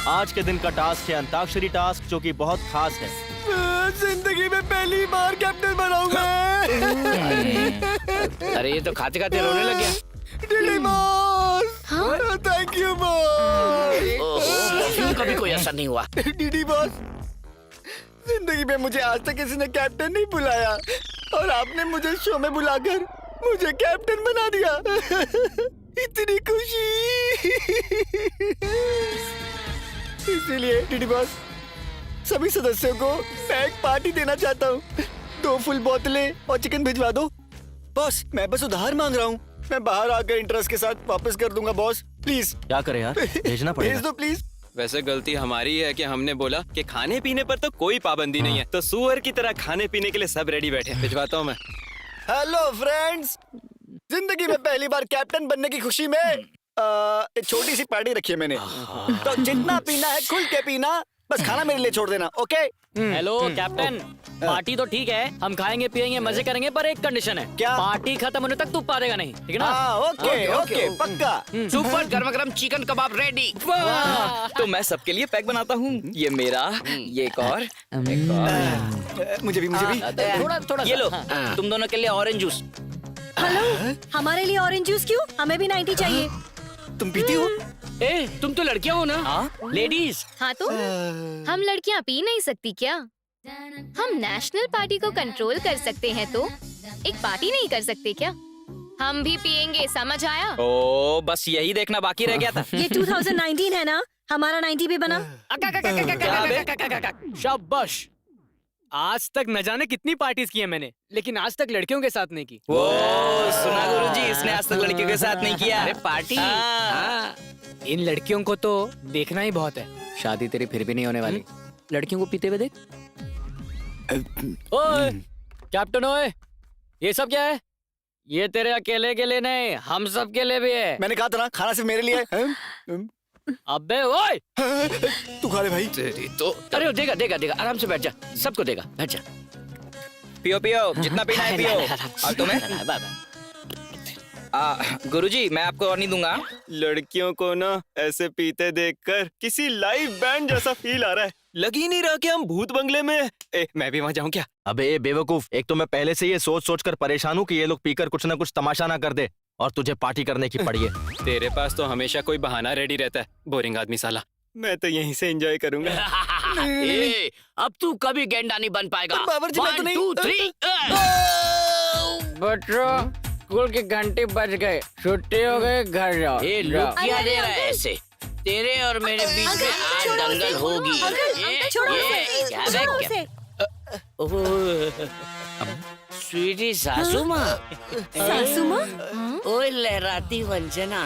आज के दिन का टास्क है अंताक्षरी टास्क, जो कि बहुत खास है। जिंदगी में पहली बार कैप्टन बनाऊंगा। अरे ये तो खाते खाते रोने लग गया। DD boss, thank you boss. कभी कोई असर नहीं हुआ। डीडी बॉस, जिंदगी में मुझे आज तक किसी ने कैप्टन नहीं बुलाया और आपने मुझे शो में बुलाकर मुझे कैप्टन बना दिया। इतनी खुशी। इसीलिए डीडी बॉस, सभी सदस्यों को मैं एक पार्टी देना चाहता हूँ। 2 फुल बोतलें और चिकन भिजवा दो। बॉस, मैं बस उधार मांग रहा हूँ। मैं बाहर आकर इंटरेस्ट के साथ वापस कर दूंगा बॉस, प्लीज। क्या करें यार, भेजना पड़ेगा। भेज दो प्लीज। वैसे गलती हमारी है कि हमने बोला कि खाने पीने पर तो कोई पाबंदी नहीं है, तो सुअर की तरह खाने पीने के लिए सब रेडी बैठे। भिजवाता हूँ मैं। हेलो फ्रेंड्स, जिंदगी में पहली बार कैप्टन बनने की खुशी में एक छोटी सी पार्टी रखी है मैंने। तो जितना पीना है खुल के पीना, बस खाना मेरे लिए छोड़ देना, ओके? हेलो कैप्टन, पार्टी तो ठीक है, हम खाएंगे पिएंगे मजे करेंगे, पर एक कंडीशन है। क्या? पार्टी खत्म होने तक तू पा देगा नहीं, ठीक है ना? ओके ओके, पक्का। सुपर गरम गरम चिकन कबाब रेडी। तो मैं सबके लिए पैक बनाता हूँ। ये मेरा, ये एक और। मुझे भी थोड़ा थोड़ा ये लो, हाँ। तुम दोनों के लिए ऑरेंज जूस। हेलो, हमारे लिए ऑरेंज जूस क्यों? हमें भी 90 चाहिए। तुम पीती हो? ए, तुम तो लड़कियां हो ना? लेडीज। हाँ तो हम लड़कियाँ पी नहीं सकती क्या? हम नेशनल पार्टी को कंट्रोल कर सकते हैं तो एक पार्टी नहीं कर सकते क्या? हम भी पियेंगे, समझ आया? ओ, बस यही देखना बाकी रह गया था। ये 2019 है ना, हमारा 90 भी बना। शाबाश। आज तक न जाने कितनी पार्टीज की है मैंने, लेकिन आज तक लड़कियों के साथ नहीं की। वो सुना गुरुजी, इसने आज तक लड़कियों के साथ नहीं किया। अरे पार्टी। इन लड़कियों को तो देखना ही बहुत है। शादी तेरी फिर भी नहीं होने वाली। लड़कियों को पीते हुए देख। ओए कैप्टन, ओए ये सब क्या है? ये तेरे अकेले के लिए नहीं, हम सब के लिए भी है। मैंने कहा था ना, खाना सिर्फ मेरे लिए है। अबे ओए, तू खा ले भाई। तो अरे देगा देगा देगा, आराम से बैठ जा, सबको देगा, बैठ जा। पियो पियो, जितना पीना है पियो। और तुम्हें? गुरुजी, मैं आपको और नहीं दूंगा। लड़कियों को ना ऐसे पीते देखकर किसी लाइव बैंड जैसा फील आ रहा है। लग ही नहीं रहा कि हम भूत बंगले में हैं। मैं भी वहाँ जाऊँ क्या? अबे बेवकूफ, एक तो मैं पहले से ये सोच सोच कर परेशान हूँ कि ये लोग पीकर कुछ ना कुछ तमाशा ना कर दे और तुझे पार्टी करने की पड़ी है। तेरे पास तो हमेशा कोई बहाना रेडी रहता है, बोरिंग आदमी साला। मैं तो यहीं से एंजॉय करूंगा। ए, अब तू कभी गेंडा नहीं बन पाएगा। बावर्ची, मैं तो 1 नहीं। 2 3। बच्चों, स्कूल के घंटे बज गए, छुट्टी हो गई, घर जाओ। ये लुक क्या दे रहा है ऐसे? तेरे और मेरे बीच में आज दंगल होगी। स्वीटी सासू माँ। सासू माँ? ओए लहराती वंजना,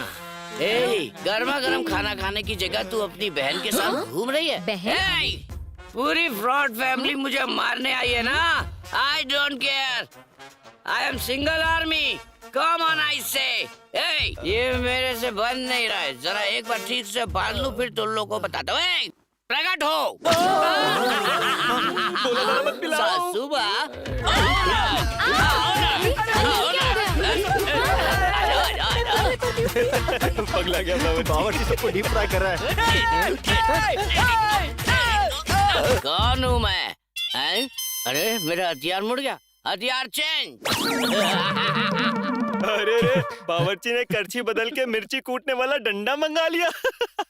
ए गर्मा गर्म खाना खाने की जगह तू अपनी बहन के साथ घूम रही है? बहन? पूरी फ्रॉड फैमिली मुझे मारने आई है ना? I don't care, I am single army. Come on I से। ये मेरे से बन नहीं रहा है, जरा एक बार ठीक से बांध लूं, फिर तुम लोगों को बताता हूँ। प्रकट हो। सासू माँ, पगला गया बावर्ची सबको डीप फ्राई कर रहा है। कौन हूँ मैं? अरे मेरा हथियार मुड़ गया। हथियार चेंज। अरे रे, बावर्ची ने करछी बदल के मिर्ची कूटने वाला डंडा मंगा लिया।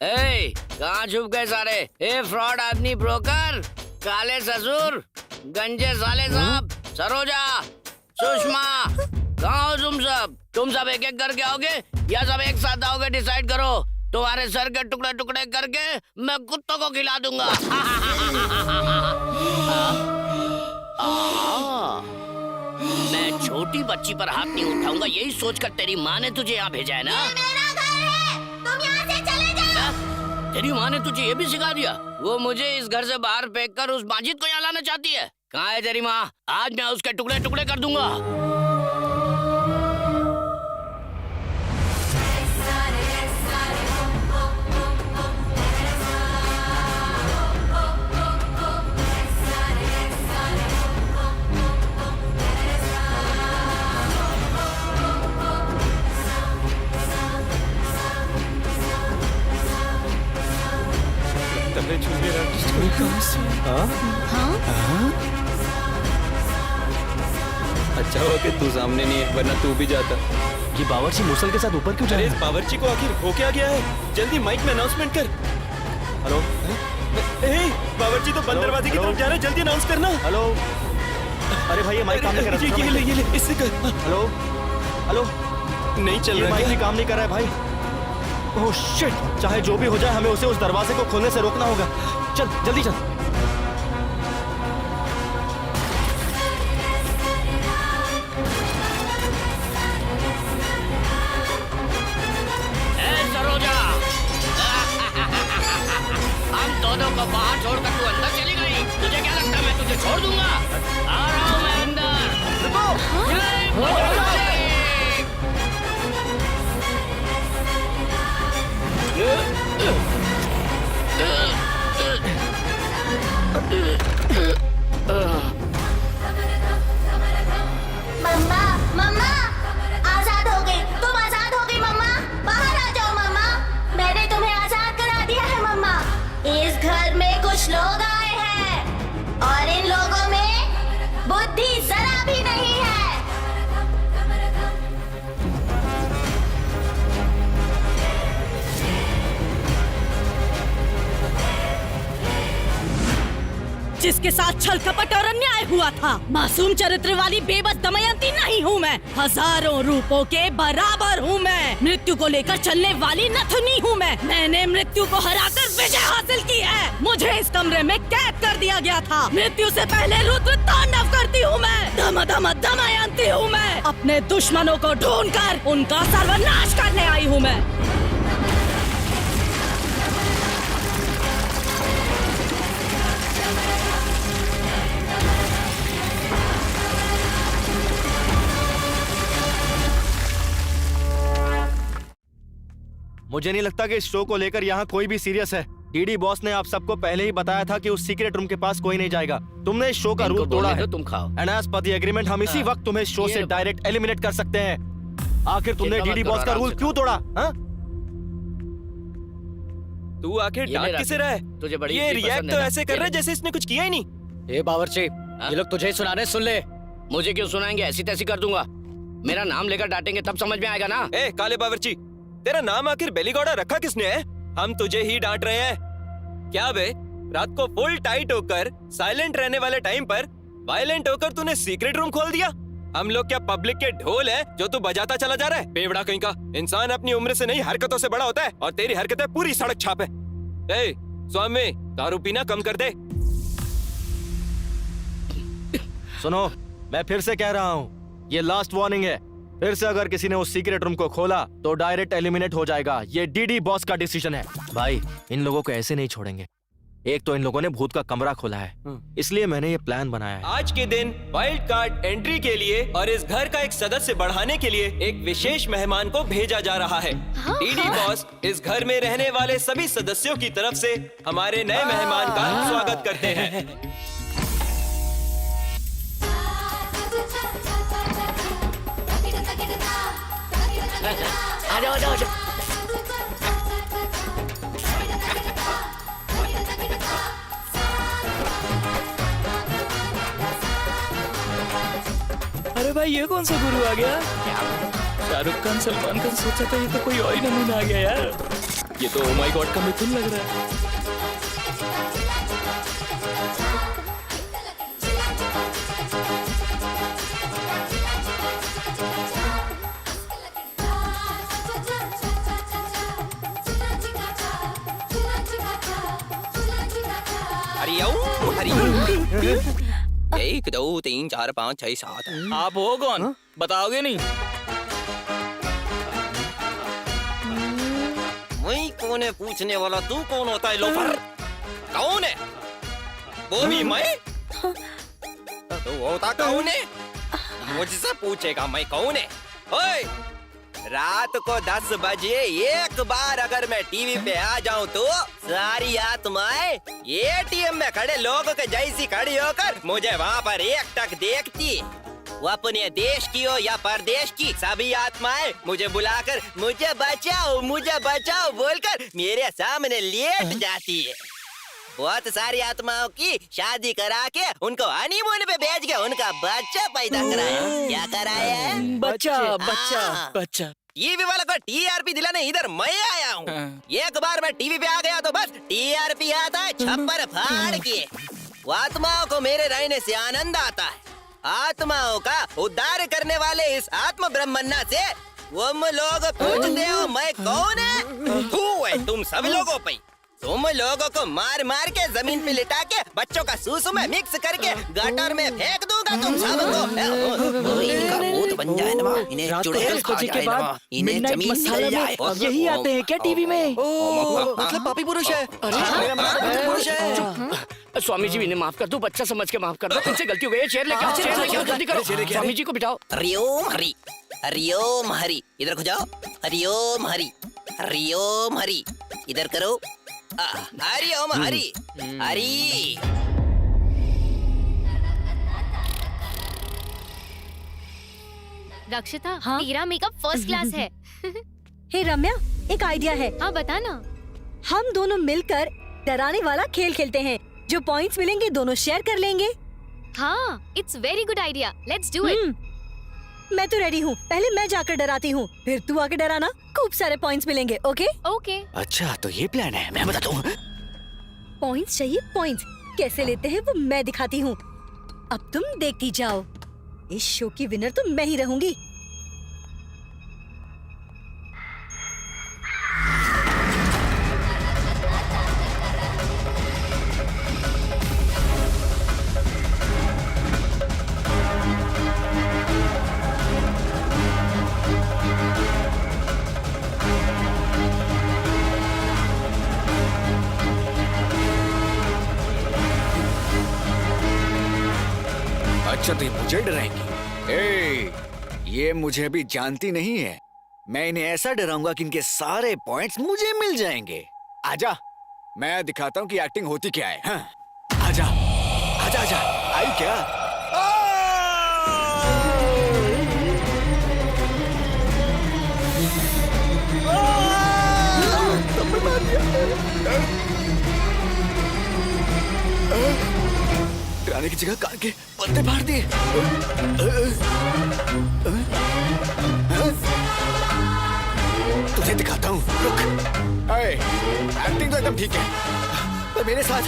ए, कहाँ छुप गए सारे? ए फ्रॉड आदमी ब्रोकर, काले ससुर, गंजे साले साहब, सरोजा, सुषमा, कहाँ हो तुम सब? तुम सब एक एक करके आओगे या सब एक साथ आओगे? डिसाइड करो। तुम्हारे सर के टुकड़े टुकड़े करके मैं कुत्तों को खिला दूंगा। मैं छोटी बच्ची पर हाथ नहीं उठाऊंगा, यही सोचकर तेरी माँ ने तुझे यहाँ भेजा है ना? मेरा घर है, तुम यहाँ से चले जाओ। तेरी माँ ने तुझे ये भी सिखा दिया? वो मुझे इस घर से बाहर फेंककर उस माजिद को यहाँ लाना चाहती है। कहाँ है तेरी माँ? आज मैं उसके टुकड़े टुकड़े कर दूंगा। अच्छा हुआ कि तू सामने नहीं है, वरना तू भी जाता। ये बावर्ची मुसल के साथ ऊपर क्यों जा अरे रहा इस बावर्ची को आखिर हो क्या गया है? जल्दी माइक में अनाउंसमेंट कर। हेलो ए, बावर्ची तो बंद दरवाजे की तरफ जा रहा है, जल्दी अनाउंस करना। हेलो। अरे भाई ये माइक काम नहीं कर रहा। ये ले, इससे कर। Hello hello. नहीं चल ये रहा माइक है। भी काम नहीं कर रहा है भाई। ओह शिट, चाहे जो भी हो जाए हमें उसे उस दरवाजे को खोलने से रोकना होगा। चल जल्दी चल। हम दोनों को बाहर छोड़कर तू अंदर चली गई। तुझे क्या लगता है मैं तुझे छोड़ दूंगा? आ रहा हूँ मैं अंदर। मम्मा, मम्मा, आजाद हो गई। तुम आजाद हो गई मम्मा। बाहर आ जाओ मम्मा। मैंने तुम्हें आजाद करा दिया है मम्मा। इस घर में कुछ लोग आए हैं और इन लोगों में बुद्धि जरा भी नहीं है। जिसके साथ छल कपट और अन्याय हुआ था, मासूम चरित्र वाली बेबस दमयंती नहीं हूँ मैं। हजारों रूपों के बराबर हूँ मैं। मृत्यु को लेकर चलने वाली नथुनी हूँ मैं। मैंने मृत्यु को हराकर विजय हासिल की है। मुझे इस कमरे में कैद कर दिया गया था। मृत्यु से पहले रुद्र तांडव करती हूँ मैं। धम धम दमयंती हूँ मैं। अपने दुश्मनों को ढूंढकर उनका सर्वनाश करने आई हूँ मैं। मुझे नहीं लगता कि इस शो को लेकर यहाँ कोई भी सीरियस है। डीडी बॉस ने आप सबको पहले ही बताया था कि उस सीक्रेट रूम के पास कोई नहीं जाएगा। तुमने इस शो का रूल तोड़ा है। तुम खाओ। And as per the agreement हम इसी वक्त तुम्हें इस शो से डायरेक्ट एलिमिनेट कर सकते हैं। आखिर तुमने डीडी बॉस का रूल क्यों तोड़ा? हाँ? तू आखिर डांट किसे रहा है? तुझे बड़ी ये रिएक्ट तो ऐसे कर रहा है जैसे इसने कुछ किया ही नहीं। ए बावर्ची, ये लोग तुझे सुना रहे, सुन ले। मुझे क्यों सुनाएंगे? ऐसी तैसी कर दूंगा। मेरा नाम लेकर डांटेंगे तब समझ में आएगा ना। ए काले बावर्ची, तेरा नाम आखिर बेलीगौड़ा रखा किसने है? हम तुझे ही डांट रहे हैं क्या बे? रात को फुल टाइट होकर साइलेंट रहने वाले टाइम पर वायलेंट होकर तूने सीक्रेट रूम खोल दिया। हम लोग क्या पब्लिक के ढोल है जो तू बजाता चला जा रहा है? बेवड़ा कहीं का। इंसान अपनी उम्र से नहीं हरकतों से बड़ा होता है और तेरी हरकतें पूरी सड़क छाप है। ए स्वामी, दारू पीना कम कर दे। सुनो, मैं फिर से कह रहा हूँ, ये लास्ट वार्निंग है। फिर से अगर किसी ने उस सीक्रेट रूम को खोला तो डायरेक्ट एलिमिनेट हो जाएगा। ये डीडी बॉस का डिसीजन है। भाई, इन लोगों को ऐसे नहीं छोड़ेंगे। एक तो इन लोगों ने भूत का कमरा खोला है, इसलिए मैंने ये प्लान बनाया है। आज के दिन वाइल्ड कार्ड एंट्री के लिए और इस घर का एक सदस्य बढ़ाने के लिए एक विशेष मेहमान को भेजा जा रहा है। डीडी बॉस इस घर में रहने वाले सभी सदस्यों की तरफ से हमारे नए मेहमान का स्वागत करते हैं। आ जाओ, आ जाओ, आ जाओ। अरे भाई ये कौन सा गुरु आ गया? शाहरुख खान सलमान खान सोचा था ये तो कोई और ही नमूना आ गया यार। ये तो ओ माय गॉड का मिथुन लग रहा है। एक दो तीन चार पाँच छह सात। आप हो कौन? बताओगे नहीं? मैं कौन है पूछने वाला? तू कौन होता है लोफर? कौन है? वो भी मैं? तू होता कौन है? मुझसे पूछेगा मैं कौन है? ओए! रात को 10 बजे एक बार अगर मैं टीवी पे आ जाऊं तो सारी आत्माएं एटीएम में खड़े लोगों के जैसी खड़ी होकर मुझे वहाँ पर एकटक देखती। वो अपने देश की हो या परदेश की, सभी आत्माएं मुझे बुलाकर मुझे बचाओ बोलकर मेरे सामने लेट जाती है। बहुत सारी आत्माओं की शादी करा के उनको हनीमून पे भेज के उनका बच्चा पैदा कराया। क्या कराया है? बच्चा। टीवी वाला को टीआरपी दिलाने इधर मैं आया हूँ। एक बार मैं टीवी पे आ गया तो बस टीआरपी आता है छप्पर फाड़ के। आत्माओं को मेरे रहने से आनंद आता है। आत्माओं का उद्धार करने वाले इस आत्म ब्रह्मन्ना से तुम लोग पूछते हो मैं कौन है? तू है तुम सब लोगों पे। तुम लोगों को मार मार के जमीन पे लिटा के बच्चों का सूसू में मिक्स करके गटर में फेंक दूंगा तुम सबको। इनका भूत बन जाए ना, इन्हें चुड़ैल खा जाए ना, इन्हें जमीन मिल जाए। यही आते हैं क्या टीवी में? मतलब पापी पुरुष है। मेरा मतलब पापी पुरुष है। स्वामी जी इन्हें माफ कर दो, बच्चा समझ के माफ कर दो। तुमसे गलती हो गई है। चेयर लेके आओ, जल्दी करो। स्वामी जी को बिठाओ। हरिओम हरि, हरिओम हरि। इधर को जाओ। हरिओम हरि, हरिओम हरि। इधर करो। हरि ओम हरि हरि। रक्षिता, तेरा मेकअप फर्स्ट क्लास है। हे रम्या, एक आइडिया है। हाँ बता ना। हम दोनों मिलकर डराने वाला खेल खेलते हैं। जो पॉइंट्स मिलेंगे दोनों शेयर कर लेंगे। हाँ, it's very good idea. Let's do it. मैं तो रेडी हूँ। पहले मैं जाकर डराती हूँ, फिर तू आके डराना। खूब सारे पॉइंट्स मिलेंगे। Okay okay. अच्छा तो ये प्लान है। मैं बताता हूँ। पॉइंट्स चाहिए? पॉइंट्स कैसे लेते हैं वो मैं दिखाती हूँ। अब तुम देखती जाओ। इस शो की विनर तो मैं ही रहूंगी। अच्छा तो ये मुझे डराएंगी? ये मुझे अभी जानती नहीं है। मैं इन्हें ऐसा डराऊंगा कि इनके सारे पॉइंट्स मुझे मिल जाएंगे। आजा, मैं दिखाता हूँ कि एक्टिंग होती क्या है। हाँ? आजा, आजा, आजा। आई क्या? डराने की जगह कान के पत्ते फाड़ दिए। तुझे दिखाता हूँ। रुक। एक्टिंग तो एकदम ठीक है, पर मेरे साथ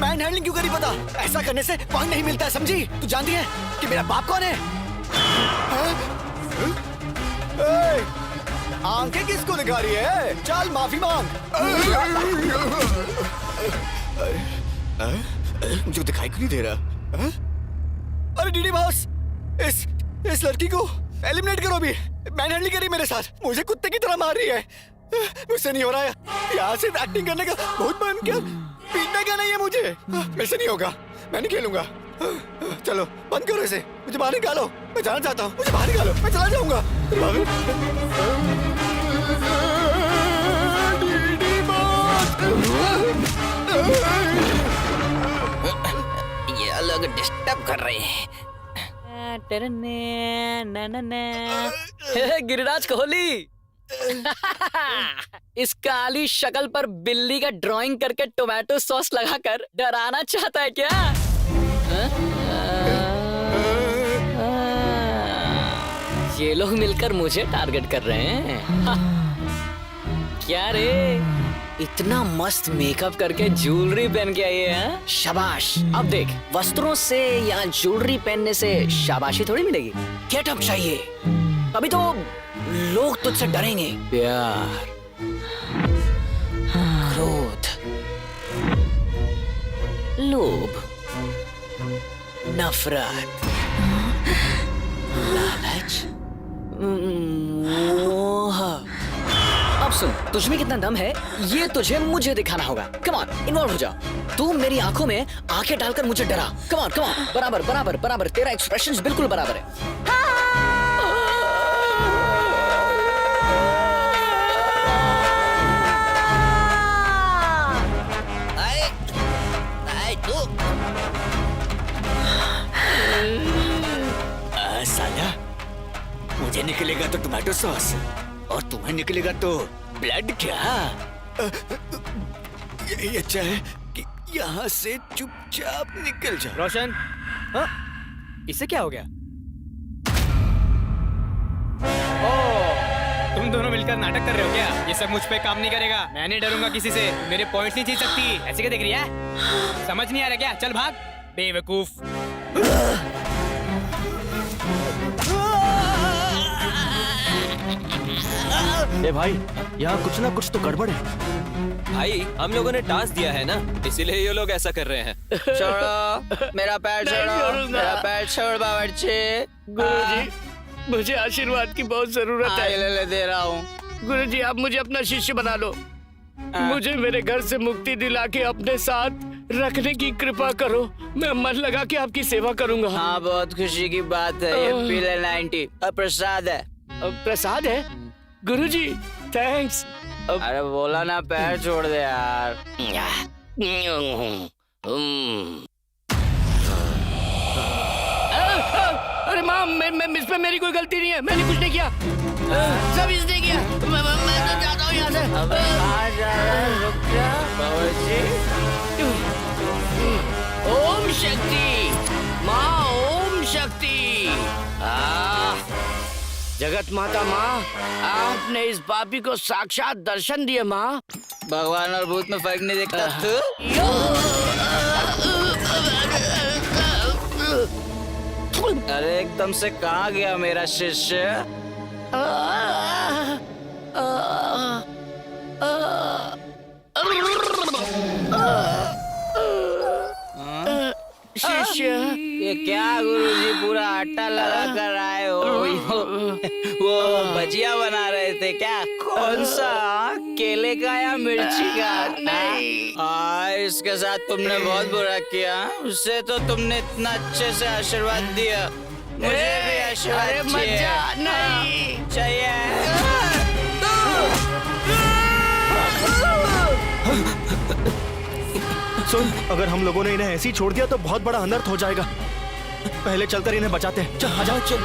मैन हैंडलिंग क्यों करी? पता ऐसा करने से पॉइंट नहीं मिलता है, समझी? तू जानती है कि मेरा बाप कौन है? आंखें किसको दिखा रही है? चल माफी मांग। मुझे दिखाई क्यों नहीं दे रहा? अरे डीडी बॉस, इस लड़की को एलिमिनेट करो अभी। मैन हैंडलिंग करी मेरे साथ, मुझे कुत्ते की तरह मार रही है। मुझसे नहीं हो रहा है। यहाँ से एक्टिंग करने का बहुत मन किया, पीटने का नहीं है मुझे। मेरे से नहीं होगा, मैं नहीं खेलूंगा। चलो बंद करो इसे, मुझे बाहर निकालो। मैं जाना चाहता हूँ, मुझे बाहर निकालो, मैं चला जाऊंगा। ये अलग डिस्टर्ब कर रहे हैं। गिरिराज कोहली। इस काली शक्ल पर बिल्ली का ड्राइंग करके टोमेटो सॉस लगाकर डराना चाहता है क्या? ये लोग मिलकर मुझे टारगेट कर रहे हैं। क्या रे, इतना मस्त मेकअप करके ज्वेलरी पहन के आई है। शाबाश। अब देख, वस्त्रों से या ज्वेलरी पहनने से शाबाशी थोड़ी मिलेगी, गेटअप चाहिए, अभी तो लोग तुझसे डरेंगे। प्यार, क्रोध, लोभ, नफरत, लालच, मोह। अब सुन, तुझ में कितना दम है ये तुझे मुझे दिखाना होगा। कम ऑन, इन्वॉल्व हो जा। तू मेरी आंखों में आंखें डालकर मुझे डरा। Come on, come on. बराबर बराबर बराबर, तेरा एक्सप्रेशंस बिल्कुल बराबर है। साला, मुझे निकलेगा तो टोमेटो सॉस और तुम्हें निकलेगा तो ब्लड। क्या यही अच्छा है कि यहाँ से चुपचाप निकल जाओ। रोशन, हाँ? इसे क्या हो गया? ओह, तुम दोनों मिलकर नाटक कर रहे हो क्या? ये सब मुझ पे काम नहीं करेगा। मैं नहीं डरूंगा किसी से। मेरे पॉइंट्स नहीं जीत सकती। ऐसे क्या देख रही है? समझ नहीं आ रहा क्या? चल भाग, बेवकूफ। ए भाई, यहाँ कुछ ना कुछ तो गड़बड़ है। भाई, हम लोगों ने टास्क दिया है ना, इसीलिए ये लोग ऐसा कर रहे हैं। छोड़ो मेरा पैर, छोड़ो मेरा पैर, छोड़ बावर्ची। गुरुजी, मुझे आशीर्वाद की बहुत जरूरत है। ले दे रहा हूँ। गुरुजी, आप मुझे अपना शिष्य बना लो। मुझे मेरे घर से मुक्ति दिला के अपने साथ रखने की कृपा करो। मैं मन लगा के आपकी सेवा करूंगा। हाँ, बहुत खुशी की बात है। ये पी ले 90, प्रसाद है। प्रसाद है? गुरुजी, थैंक्स। अरे बोला ना, पैर छोड़ दे यार। अरे माँ, इस पे मेरी कोई गलती नहीं है। मैंने कुछ नहीं किया, सब इसने किया। मैं तो जाता हूँ यहाँ से। अब कहाँ जा रहा है? रुक जा बावर्ची। ओम शक्ति माँ, ओम शक्ति। जगत माता माँ, आपने इस पापी को साक्षात दर्शन दिए माँ। भगवान और भूत में फर्क नहीं दिखता तू? अरे एकदम से कहाँ गया मेरा शिष्य? शिष्य, ये क्या गुरुजी पूरा आटा लगा कर आए हो? वो भजिया बना रहे थे क्या? कौन सा, केले का या मिर्ची का? नहीं। इसके साथ तुमने बहुत बुरा किया। उससे तो तुमने इतना अच्छे से आशीर्वाद दिया, मुझे भी आशीर्वाद चाहिए। सुन, अगर हम लोगों ने इन्हें ऐसे ही छोड़ दिया तो बहुत बड़ा अनर्थ हो जाएगा। पहले चलकर इन्हें बचाते हैं। चल, आजा, चल।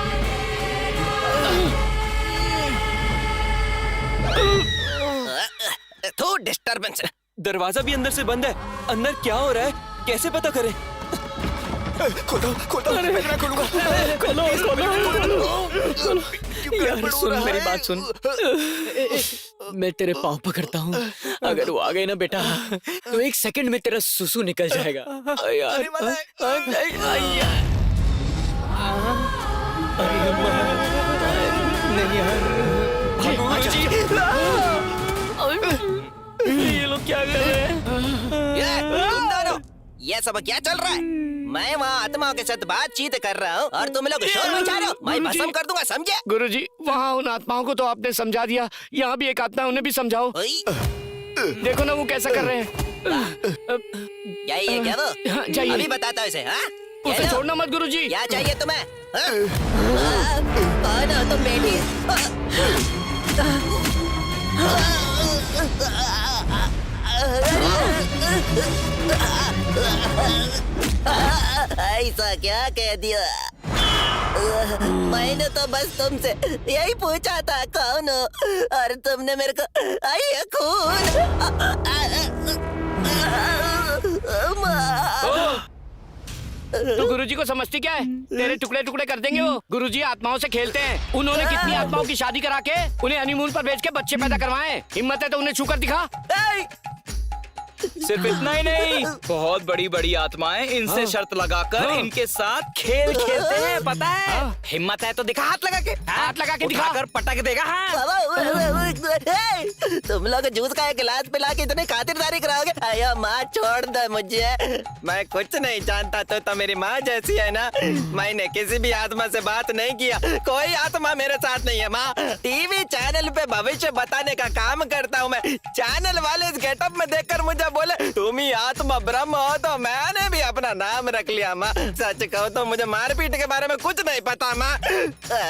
तो डिस्टर्बेंस। दरवाजा भी अंदर से बंद है। अंदर क्या हो रहा है, कैसे पता करें? खोलो, मैं ना खोलूंगा। यार सुन, मेरी बात सुन। मैं तेरे पाँव पकड़ता हूँ। अगर वो आ गए ना बेटा, तो 1 सेकंड में तेरा सुसु निकल जाएगा। यार, नहीं ये लोग क्या कर रहे हैं? तुम दोनों, ये सब क्या चल रहा है? मैं वहाँ आत्माओं के साथ बातचीत कर रहा हूँ और तुम लोग शोर मचा रहे हो। मैं भस्म कर दूंगा, समझे? गुरुजी, वहाँ उन आत्माओं को तो आपने समझा दिया, यहाँ भी एक आत्मा है, उन्हें भी समझाओ। देखो ना वो कैसा कर रहे हैं। यही है क्या वो? जाइए, अभी बताता हूँ इसे। उसे छोड़ना मत गुरुजी। क्या चाहिए तुम्हें? कौन हो तुम बेटी? ऐसा क्या कह दिया? मैंने तो बस तुमसे यही पूछा था कौन हो, और तुमने मेरे को आई खून। तू गुरुजी को समझती क्या है? तेरे टुकड़े टुकड़े कर देंगे वो। गुरुजी आत्माओं से खेलते हैं। उन्होंने कितनी आत्माओं की शादी करा के उन्हें हनीमून पर भेज के बच्चे पैदा करवाए। हिम्मत है तो उन्हें छूकर दिखा। सिर्फ इतना ही नहीं, बहुत बड़ी बड़ी आत्माएं इनसे शर्त लगाकर इनके साथ खेल खेलते हैं, पता है? हिम्मत है तो दिखा, हाथ लगा के दिखा कर पटक देगा। तुम लोग जूस का एक गिलास पिला के इतने खातिरदारी कराओगे? अयो माँ छोड़ दे मुझे, मैं कुछ नहीं जानता। तो मेरी माँ जैसी है ना, मैंने किसी भी आत्मा से बात नहीं किया, कोई आत्मा मेरे साथ नहीं है। माँ टीवी चैनल पे भविष्य बताने का काम करता हूँ मैं। चैनल वाले इस गेटअप में देखकर मुझे बोले तुम ही आत्मा ब्रह्म हो, तो मैंने भी अपना नाम रख लिया। माँ सच कहो तो मुझे मारपीट के बारे में कुछ नहीं पता। माँ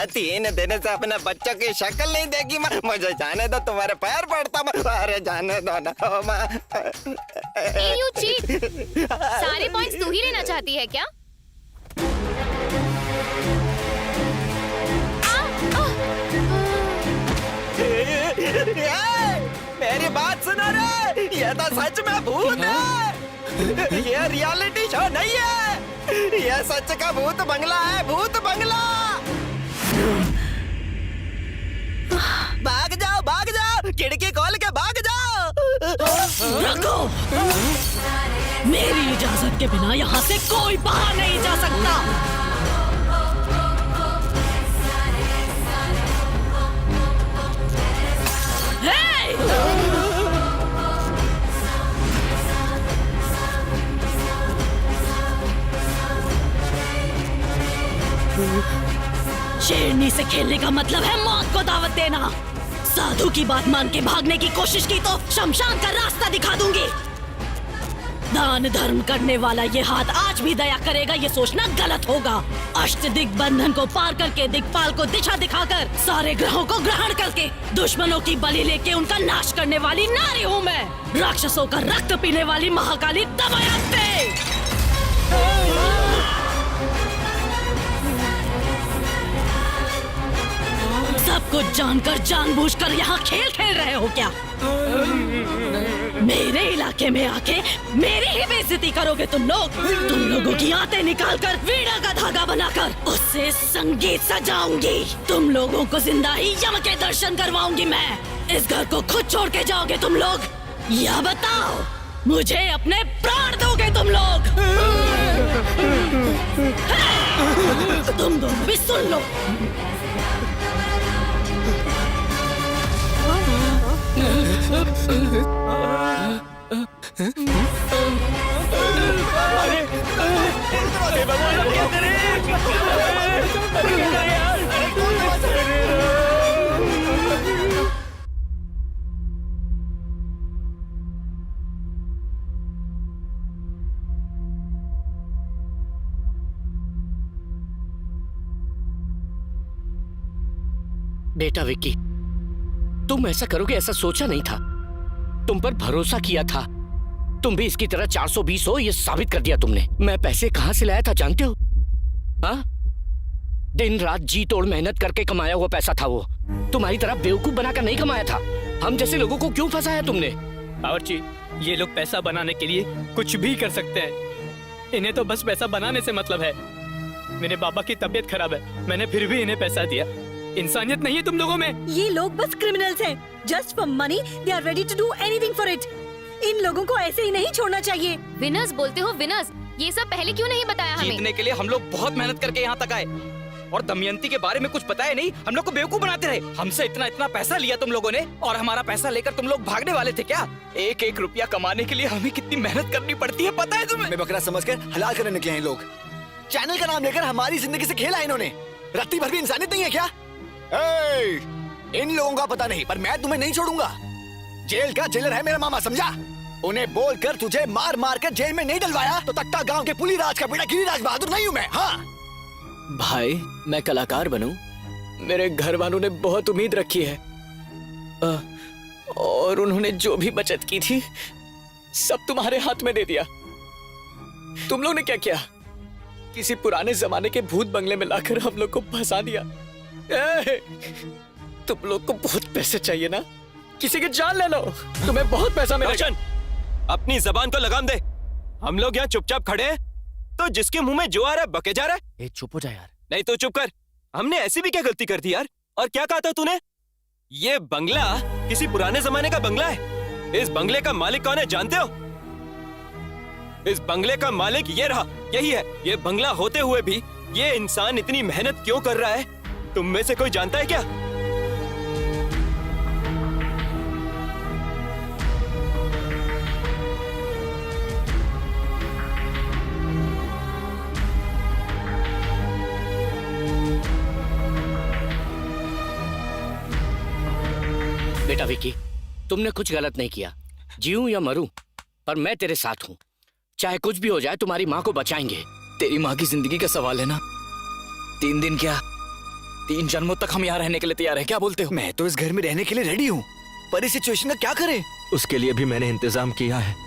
3 दिन से अपने बच्चों की शक्ल नहीं देखी। माँ मुझे जाने दो, तुम्हारे पैर पड़ता। अरे जाने दो ना माँ। You cheat! सारे पॉइंट्स तू ही लेना चाहती है क्या? मेरी बात सुनो रे, ये तो सच में भूत है। ये रियलिटी शो नहीं है, ये सच का भूत बंगला है, भूत बंगला। भाग जाओ, खिड़की खोल के भाग जाओ। रखो, मेरी इजाजत के बिना यहाँ से कोई बाहर नहीं जा सकता। शेरनी से खेलने का मतलब है मौत को दावत देना। साधु की बात मान के भागने की कोशिश की तो शमशान का रास्ता दिखा दूंगी। दान धर्म करने वाला ये हाथ आज भी दया करेगा, ये सोचना गलत होगा। अष्ट दिग्बंधन को पार करके दिक्पाल को दिशा दिखाकर सारे ग्रहों को ग्रहण करके दुश्मनों की बलि लेके उनका नाश करने वाली नारी हूँ मैं। राक्षसों का रक्त पीने वाली महाकाली दमयंती। सब कुछ जानकर जानबूझकर यहाँ खेल खेल रहे हो क्या? मेरे इलाके में आके मेरी ही बेइज्जती करोगे तुम लोग। तुम लोगों की आंतें निकालकर वीणा का धागा बनाकर उससे संगीत सजाऊंगी। तुम लोगों को जिंदा ही यम के दर्शन करवाऊंगी मैं। इस घर को खुद छोड़ के जाओगे तुम लोग या बताओ मुझे अपने प्राण दोगे तुम लोग? तुम दोनों भी सुन लो। बेटा विक्की, तुम ऐसा करोगे ऐसा सोचा नहीं था। तुम पर भरोसा किया था। तुम भी इसकी तरह 420 हो ये साबित कर दिया तुमने। मैं पैसे कहां से लाया था जानते हो? हाँ, दिन रात जी तोड़ मेहनत करके कमाया हुआ पैसा था वो। तुम्हारी तरह बेवकूफ बनाकर नहीं कमाया था। हम जैसे लोगों को क्यों फंसाया तुमने? बावर्ची, ये लोग पैसा बनाने के लिए कुछ भी कर सकते हैं। इन्हें तो बस पैसा बनाने से मतलब है। मेरे पापा की तबीयत खराब है, मैंने फिर भी इन्हें पैसा दिया। इंसानियत नहीं है तुम लोगों में। ये लोग बस क्रिमिनल्स हैं। Just for money they are ready to do anything for it. इन लोगों को ऐसे ही नहीं छोड़ना चाहिए। विनर्स बोलते हो विनर्स, ये सब पहले क्यों नहीं बताया हमें? जीतने के लिए हम लोग बहुत मेहनत करके यहाँ तक आए और दमयंती के बारे में कुछ बताया नहीं। हम लोग को बेवकूफ बनाते रहे। हमसे इतना इतना पैसा लिया तुम लोगों ने और हमारा पैसा लेकर तुम लोग भागने वाले थे क्या? एक एक रुपया कमाने के लिए हमें कितनी मेहनत करनी पड़ती है पता है तुम्हें? हमें बकरा समझकर हलाल करने निकले हैं लोग। चैनल का नाम लेकर हमारी जिंदगी से खेला इन्होंने। रत्ती भर भी इंसानियत नहीं है क्या? इन लोगों का पता नहीं पर मैं तुम्हें नहीं छोड़ूंगा। जेल का जेलर है मेरा मामा, समझा? उन्हें बोलकर तुझे मार मार कर जेल में नहीं डलवाया तो तट्टा गांव के पुलीराज का बेटा गिरिराज बहादुर नहीं हूँ मैं। हाँ भाई, मैं कलाकार बनूं, मेरे घर वालों ने बहुत उम्मीद रखी है और उन्होंने जो भी बचत की थी सब तुम्हारे हाथ में दे दिया। तुम लोग ने क्या किया? किसी पुराने जमाने के भूत बंगले में लाकर हम लोग को फंसा दिया। तुम लोग को बहुत पैसे चाहिए ना? किसी की जान ले लो, तुम्हें बहुत पैसा मिलेगा। अपनी जबान को लगाम दे। हम लोग यहाँ चुपचाप खड़े हैं तो जिसके मुंह में जो आ रहा है बके जा रहा है। ए चुप हो जा यार। नहीं तो चुप कर। हमने ऐसी भी क्या गलती कर दी यार? और क्या कहा था तूने? ये बंगला किसी पुराने जमाने का बंगला है। इस बंगले का मालिक कौन है जानते हो? इस बंगले का मालिक ये रहा, यही है। ये बंगला होते हुए भी ये इंसान इतनी मेहनत क्यों कर रहा है? तुम में से कोई जानता है क्या? बेटा विकी, तुमने कुछ गलत नहीं किया। जीऊं या मरूं, पर मैं तेरे साथ हूँ। चाहे कुछ भी हो जाए, तुम्हारी माँ को बचाएंगे। तेरी माँ की जिंदगी का सवाल है ना। 3 दिन क्या, 3 जन्मों तक हम यहाँ रहने के लिए तैयार हैं। क्या बोलते हो? मैं तो इस घर में रहने के लिए रेडी हूँ, पर इस सिचुएशन का क्या करें? उसके लिए भी मैंने इंतजाम किया है।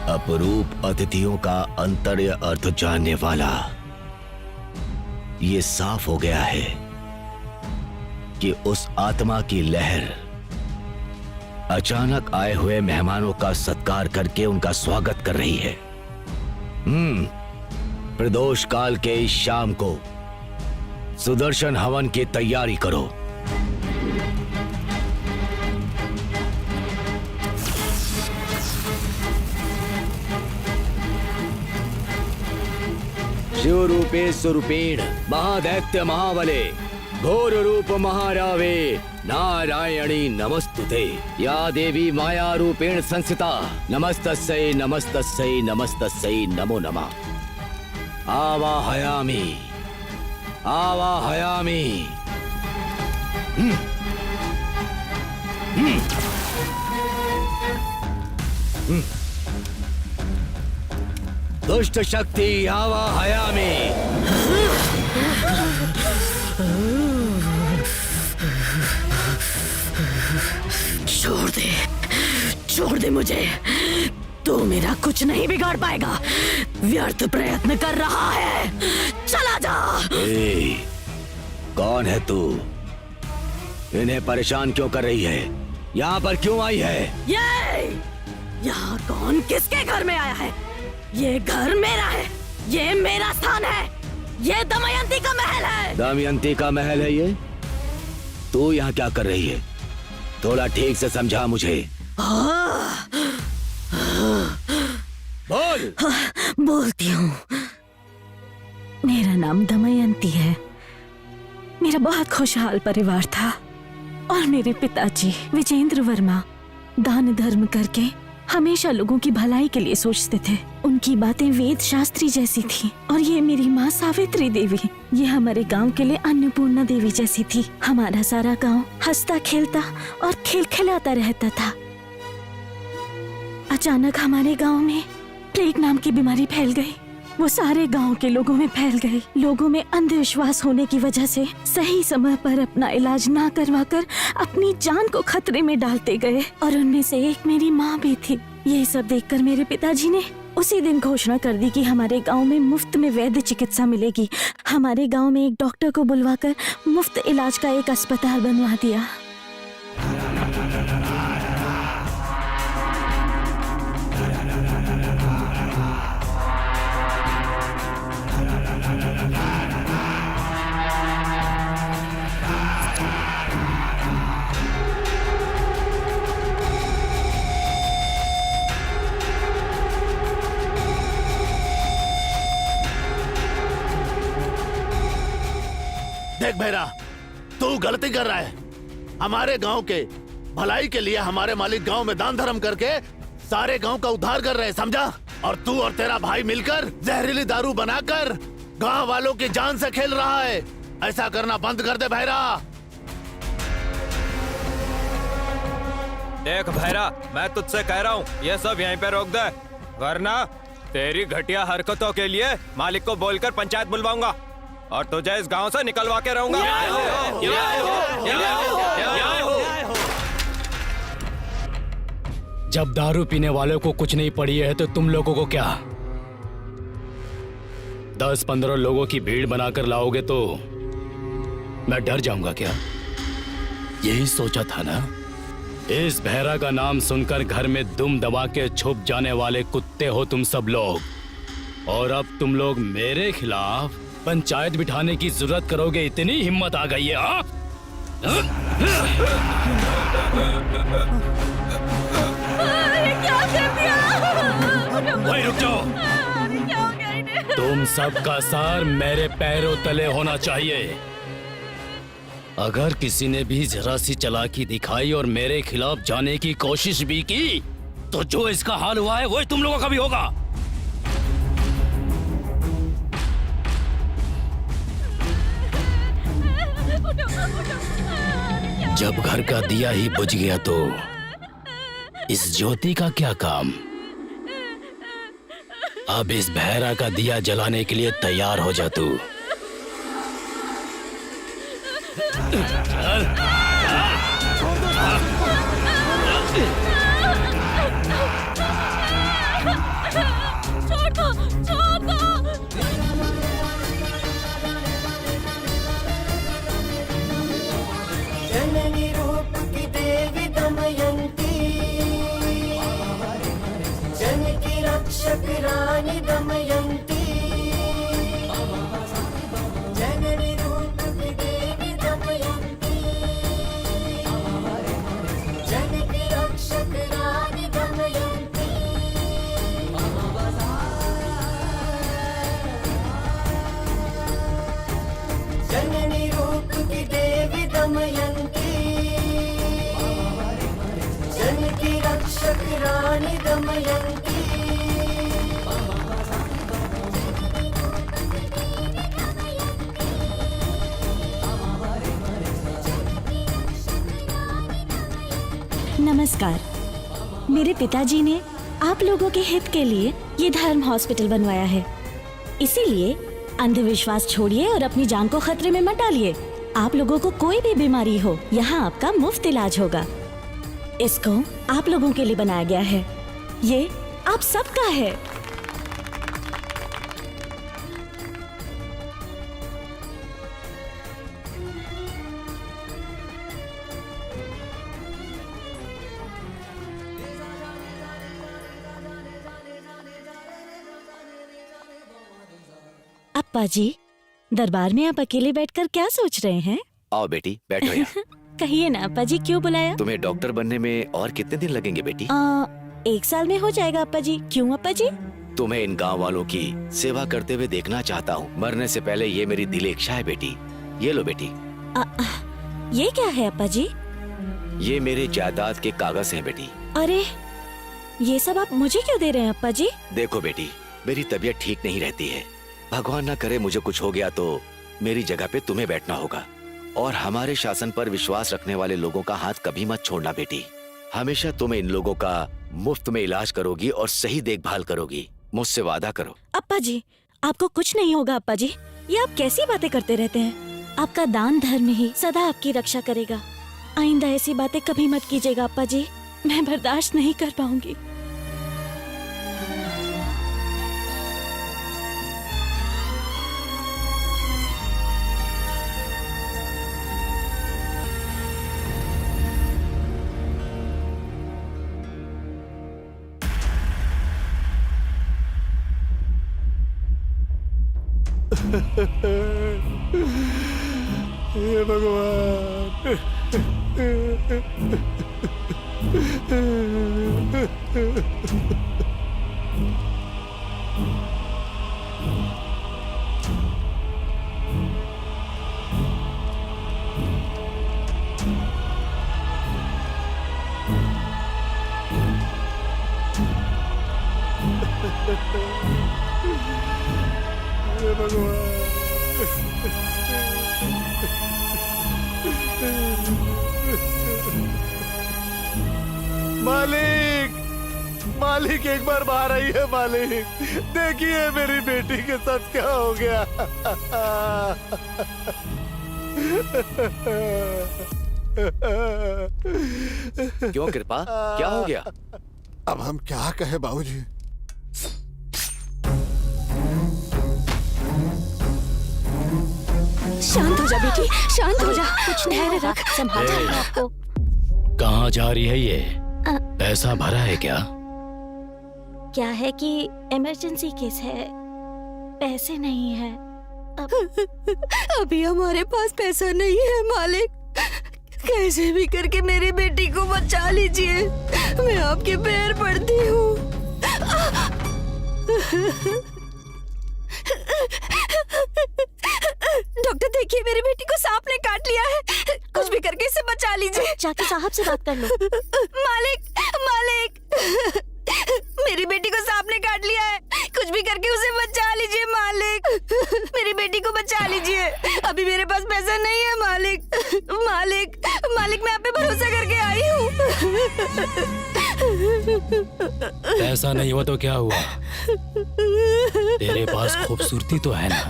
अपरूप अतिथियों का अंतर्य अर्थ जानने वाला, ये साफ हो गया है कि उस आत्मा की लहर अचानक आए हुए मेहमानों का सत्कार करके उनका स्वागत कर रही है। प्रदोष काल के इस शाम को सुदर्शन हवन की तैयारी करो। शिव रूपे स्वरूपेण महादैत्य महाबले घोर रूप महारावे नारायणी नमस्तुते। या देवी माया रूपेण संस्थिता नमस्तस्यै नमस्तस्यै नमस्तस्यै नमो नमः। आवाहयामि आवाहयामि। दुष्ट शक्ति आवाहयामि। छोड़ दे मुझे। तू मेरा कुछ नहीं बिगाड़ पाएगा। व्यर्थ प्रयत्न कर रहा है। चला जा। कौन है तू? इन्हें परेशान क्यों कर रही है? यहाँ पर क्यों आई है? यहाँ कौन किसके घर में आया है? ये घर मेरा है। ये मेरा स्थान है। ये दमयंती का महल है। दमयंती का महल है ये? तू यहाँ क्या कर रही है? थोड़ा ठीक से समझा मुझे। बोल। बोलती हूँ। मेरा नाम दमयंती है। मेरा बहुत खुशहाल परिवार था और मेरे पिताजी विजेंद्र वर्मा दान धर्म करके हमेशा लोगों की भलाई के लिए सोचते थे। उनकी बातें वेद शास्त्री जैसी थी। और ये मेरी माँ सावित्री देवी, ये हमारे गांव के लिए अन्नपूर्णा देवी जैसी थी। हमारा सारा गांव हंसता खेलता और खिलखिलाता रहता था। अचानक हमारे गांव में प्लेग नाम की बीमारी फैल गई। वो सारे गांव के लोगों में फैल गई। लोगों में अंधविश्वास होने की वजह से सही समय पर अपना इलाज ना करवाकर अपनी जान को खतरे में डालते गए और उनमें से एक मेरी माँ भी थी। ये सब देखकर मेरे पिताजी ने उसी दिन घोषणा कर दी कि हमारे गांव में मुफ्त में वैद्य चिकित्सा मिलेगी। हमारे गांव में एक डॉक्टर को बुलवाकर मुफ्त इलाज का एक अस्पताल बनवा दिया। देख भैरा, तू गलती कर रहा है। हमारे गांव के भलाई के लिए हमारे मालिक गांव में दान धर्म करके सारे गांव का उद्धार कर रहे हैं, समझा? और तू और तेरा भाई मिलकर जहरीली दारू बनाकर गांव वालों की जान से खेल रहा है। ऐसा करना बंद कर दे भैरा। देख भैरा, मैं तुझसे कह रहा हूँ ये सब यहीं पे रोक दे, वरना तेरी घटिया हरकतों के लिए मालिक को बोलकर पंचायत बुलवाऊंगा और तुझे इस गांव से निकलवा के रहूंगा। जब दारू पीने वालों को कुछ नहीं पड़ी है तो तुम लोगों को क्या 10-15 लोगों की भीड़ बनाकर लाओगे तो मैं डर जाऊंगा क्या? यही सोचा था ना? इस बहरा का नाम सुनकर घर में दुम दबा के छुप जाने वाले कुत्ते हो तुम सब लोग, और अब तुम लोग मेरे खिलाफ पंचायत बिठाने की जरूरत करोगे, इतनी हिम्मत आ गई है? हाँ? क्या कर दिया? भाई रुक जाओ। तुम सबका सार मेरे पैरों तले होना चाहिए। अगर किसी ने भी जरा सी चालाकी दिखाई और मेरे खिलाफ जाने की कोशिश भी की तो जो इसका हाल हुआ है वही तुम लोगों का भी होगा। जब घर का दिया ही बुझ गया तो इस ज्योति का क्या काम? अब इस बहरा का दिया जलाने के लिए तैयार हो जा तू। छोड़ दो, छोड़ दो। जननी रूप की देवी दमयंती, जन की रक्षक रानी दमयंती, जननी रूप की देवी दमयंती, जन की रक्षक रानी दमयंती। जननी रूप की देवी दमयंती, जन की रक्षक रानी दमयंती। नमस्कार। मेरे पिताजी ने आप लोगों के हित के लिए ये धर्म हॉस्पिटल बनवाया है, इसीलिए अंधविश्वास छोड़िए और अपनी जान को खतरे में मत डालिए। आप लोगों को कोई भी बीमारी हो, यहाँ आपका मुफ्त इलाज होगा। इसको आप लोगों के लिए बनाया गया है, ये आप सबका है। अप्पा जी, दरबार में आप अकेले बैठकर क्या सोच रहे हैं? आओ बेटी बैठो यहाँ। कहिए ना अप्पा जी, क्यों बुलाया? तुम्हें डॉक्टर बनने में और कितने दिन लगेंगे बेटी? 1 साल में हो जाएगा अप्पा जी। क्यों अप्पा जी? तुम्हें इन गांव वालों की सेवा करते हुए देखना चाहता हूँ। मरने से पहले ये मेरी दिली इच्छा है बेटी। ये लो बेटी। ये क्या है अप्पा जी? ये मेरे जायदाद के कागज हैं बेटी। अरे ये सब आप मुझे क्यों दे रहे हैं अप्पा जी? देखो बेटी, मेरी तबीयत ठीक नहीं रहती है। भगवान ना करे मुझे कुछ हो गया तो मेरी जगह पे तुम्हें बैठना होगा। और हमारे शासन पर विश्वास रखने वाले लोगों का हाथ कभी मत छोड़ना बेटी। हमेशा तुम इन लोगों का मुफ्त में इलाज करोगी और सही देखभाल करोगी। मुझसे वादा करो। अप्पा जी, आपको कुछ नहीं होगा अप्पा जी। ये आप कैसी बातें करते रहते हैं? आपका दान धर्म ही सदा आपकी रक्षा करेगा। आइंदा ऐसी बातें कभी मत कीजिएगा अप्पा जी, मैं बर्दाश्त नहीं कर पाऊंगी। हे भगवान। हे भगवान। मालिक, मालिक एक बार बाहर आइए मालिक। देखिए मेरी बेटी के साथ क्या हो गया। क्यों कृपा, क्या हो गया? अब हम क्या कहे बाबूजी? शांत हो जा बेटी, शांत हो जा, कुछ धैर्य रख, संभाल ए, अपने आप को। कहाँ जा रही है ये? पैसा भरा है क्या? क्या है कि इमरजेंसी केस है, पैसे नहीं है। अभी हमारे पास पैसा नहीं है मालिक, कैसे भी करके मेरी बेटी को बचा लीजिए, मैं आपके पैर पड़ती हूँ। डॉक्टर देखिए, मेरी बेटी को सांप ने काट लिया है, कुछ भी करके इसे बचा लीजिए। जाके साहब से बात कर लो। मालिक, मालिक, मेरी बेटी को सांप ने काट लिया है, कुछ भी करके उसे बचा लीजिए मालिक, मेरी बेटी को बचा लीजिए। अभी मेरे पास पैसा नहीं है मालिक, मालिक, मालिक, मैं आप पे भरोसा करके आई हूँ। पैसा नहीं हुआ तो क्या हुआ? तेरे पास खूबसूरती तो है ना?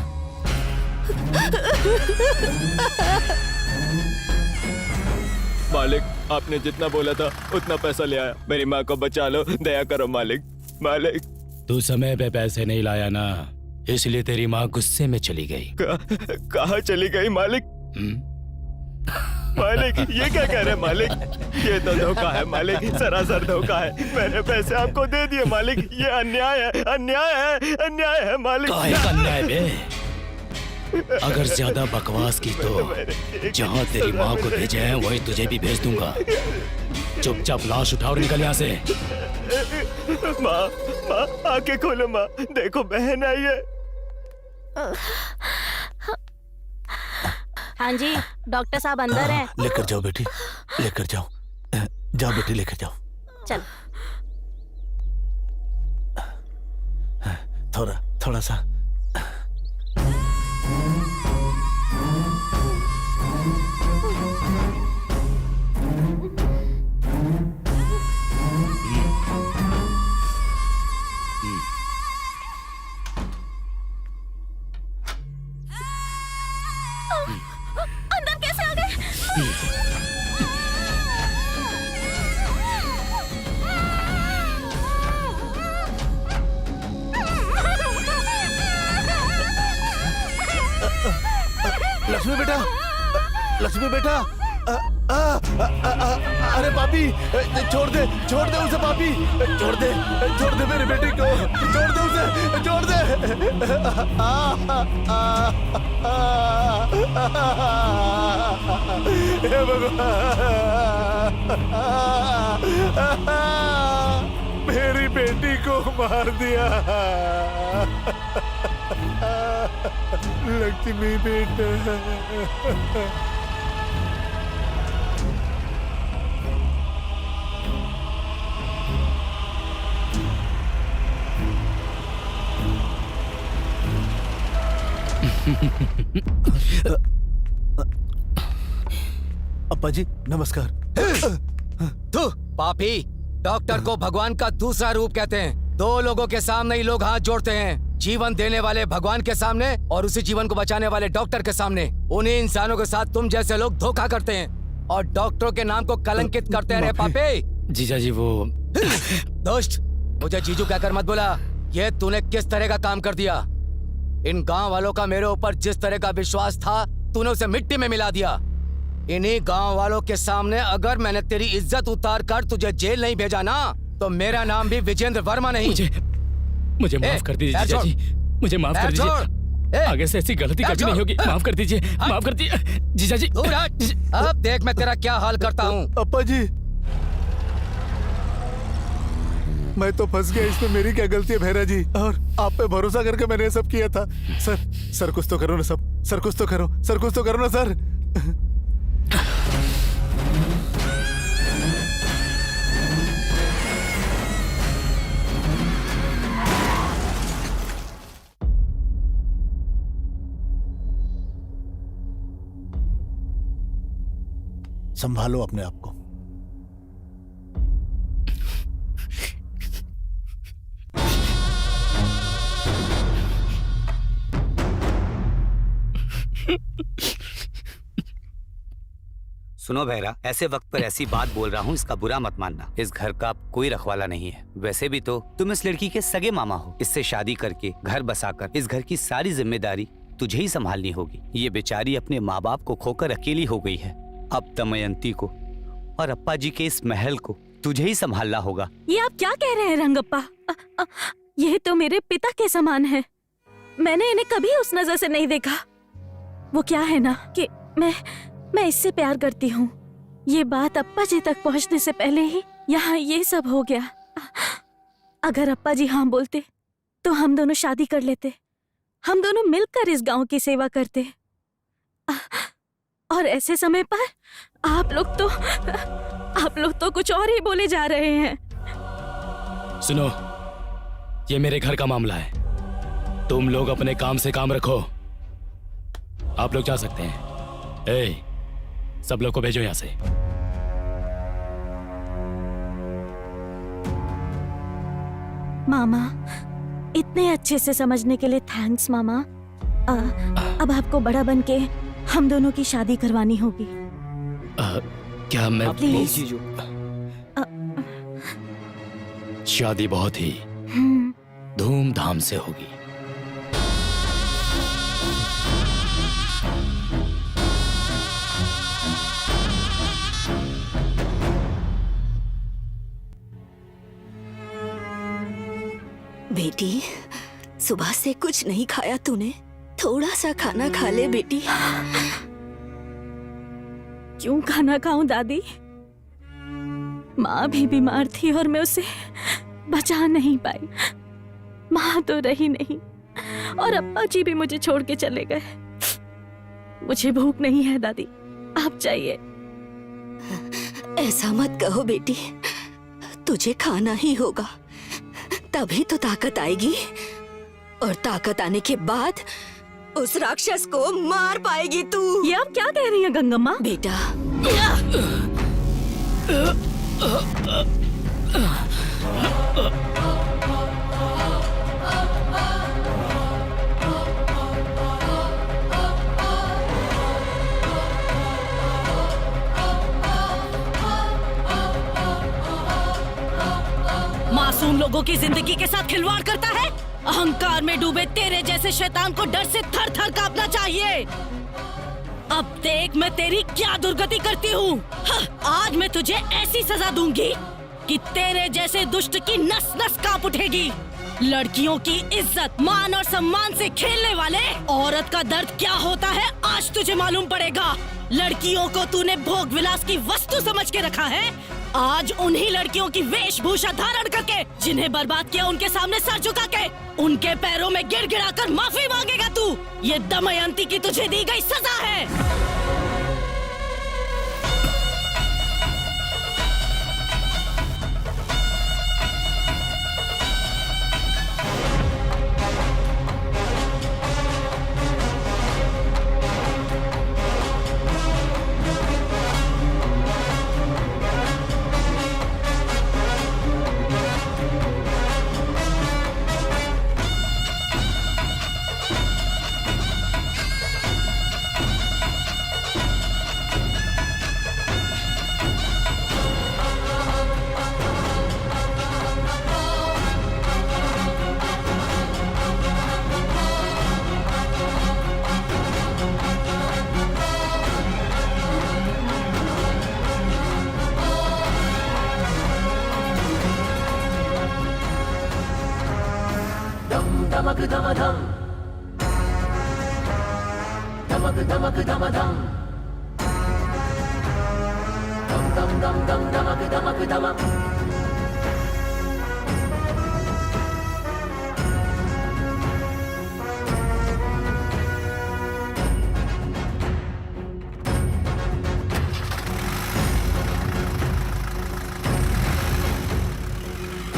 मालिक, आपने जितना बोला था उतना पैसा ले आया। मेरी माँ को बचा लो, दया करो मालिक। मालिक, तू समय पे पैसे नहीं लाया ना, इसलिए तेरी माँ गुस्से में चली गई। कहाँ चली गई मालिक? मालिक, ये क्या कह रहे हैं मालिक? ये तो धोखा है मालिक, सरासर धोखा है। मैंने पैसे आपको दे दिए मालिक, ये अन्याय है, अन्याय है, अन्याय है मालिक। काहे का अन्याय बे? अगर ज्यादा बकवास की तो जहाँ तेरी माँ को भेजे हैं वही तुझे भी भेज दूंगा। चुपचाप लाश उठाओ और निकल यहाँ से। माँ, माँ, आंखें खोलो माँ, देखो बहन आई है। हाँ जी, डॉक्टर साहब अंदर हैं। लेकर जाओ बेटी, लेकर जाओ, जाओ बेटी, लेकर जाओ। चल। थोड़ा सा। अंदर कैसे आ गए? लक्ष्मी बेटा, लक्ष्मी बेटा, अरे पापी, छोड़ दे उसे पापी, छोड़ दे मेरी बेटी को, छोड़ दे उसे, छोड़ दे। हे भगवान, मेरी बेटी को मार दिया। लक्ष्मी बेटा, अप्पा जी नमस्कार। तू पापी, डॉक्टर को भगवान का दूसरा रूप कहते हैं। दो लोगों के सामने ही लोग हाथ जोड़ते हैं, जीवन देने वाले भगवान के सामने और उसी जीवन को बचाने वाले डॉक्टर के सामने। उन्हीं इंसानों के साथ तुम जैसे लोग धोखा करते हैं और डॉक्टरों के नाम को कलंकित करते रहे। पापी जीजा जी, वो दोस्त, मुझे जीजू कहकर मत बोला। ये तूने किस तरह का काम कर दिया? इन गांव वालों का मेरे ऊपर जिस तरह का विश्वास था, तूने उसे मिट्टी में मिला दिया। इन्हीं गांव वालों के सामने अगर मैंने तेरी इज्जत उतार कर तुझे जेल नहीं भेजा ना, तो मेरा नाम भी विजेंद्र वर्मा नहीं। मुझे माफ कर दीजिए जीजा जी, मुझे माफ कर दीजिए। आगे से ऐसी गलती कभी नहीं होगी। माफ कर दीजिए, माफ कर दीजिए जीजा जी। अब देख मैं तेरा क्या हाल करता हूँ। अप्पा जी, मैं तो फंस गया इसमें, मेरी क्या गलती है भैरा जी? और आप पे भरोसा करके मैंने ये सब किया था। सर कुछ तो करो ना, सर कुछ तो करो, सर कुछ तो करो ना सर। संभालो अपने आप को। सुनो बहरा, ऐसे वक्त पर ऐसी बात बोल रहा हूँ, इसका बुरा मत मानना। इस घर का कोई रखवाला नहीं है। वैसे भी तो तुम इस लड़की के सगे मामा हो। इससे शादी करके घर बसाकर इस घर की सारी जिम्मेदारी तुझे ही संभालनी होगी। ये बेचारी अपने माँ बाप को खोकर अकेली हो गई है। अब दमयंती को और अप्पा जी के इस महल को तुझे ही संभालना होगा। ये आप क्या कह रहे हैं रंगप्पा? ये तो मेरे पिता के समान है। मैंने इन्हें कभी उस नजर से नहीं देखा। वो क्या है ना कि मैं इससे प्यार करती हूँ। ये बात अप्पा जी तक पहुँचने से पहले ही यहाँ ये सब हो गया। अगर अप्पा जी हाँ बोलते तो हम दोनों शादी कर लेते। हम दोनों मिलकर इस गांव की सेवा करते। और ऐसे समय पर आप लोग तो कुछ और ही बोले जा रहे हैं। सुनो, ये मेरे घर का मामला है। तुम लोग अपने काम से काम रखो। आप लोग जा सकते हैं। ए, सब लोग को भेजो यहाँ से। मामा, इतने अच्छे से समझने के लिए थैंक्स मामा। अब आपको बड़ा बनके हम दोनों की शादी करवानी होगी। क्या मैं प्लीज? शादी बहुत ही धूमधाम से होगी। बेटी, सुबह से कुछ नहीं खाया तूने? थोड़ा सा खाना खा ले बेटी। क्यों खाना खाऊं दादी? माँ भी बीमार थी और मैं उसे बचा नहीं पाई। माँ तो रही नहीं और अप्पा जी भी मुझे छोड़ के चले गए। मुझे भूख नहीं है दादी, आप जाइए। ऐसा मत कहो बेटी, तुझे खाना ही होगा, तभी तो ताकत आएगी। और ताकत आने के बाद उस राक्षस को मार पाएगी तू। ये आप क्या कह रही हैं गंगम्मा? बेटा, मासूम लोगों की जिंदगी के साथ खिलवाड़ करता है। अहंकार में डूबे तेरे जैसे शैतान को डर से थर थर कांपना चाहिए। अब देख मैं तेरी क्या दुर्गति करती हूँ। आज मैं तुझे ऐसी सजा दूंगी कि तेरे जैसे दुष्ट की नस नस कांप उठेगी। लड़कियों की इज्जत, मान और सम्मान से खेलने वाले औरत का दर्द क्या होता है आज तुझे मालूम पड़ेगा। लड़कियों को तूने भोग विलास की वस्तु समझ के रखा है। आज उन्हीं लड़कियों की वेशभूषा धारण करके, जिन्हें बर्बाद किया उनके सामने सर झुका के, उनके पैरों में गिड़गिड़ा कर माफी मांगेगा तू। ये दमयंती की तुझे दी गई सजा है। दमक दम धम, दमक दमक दम धम, दम दम दम दम दमक दमक दमक।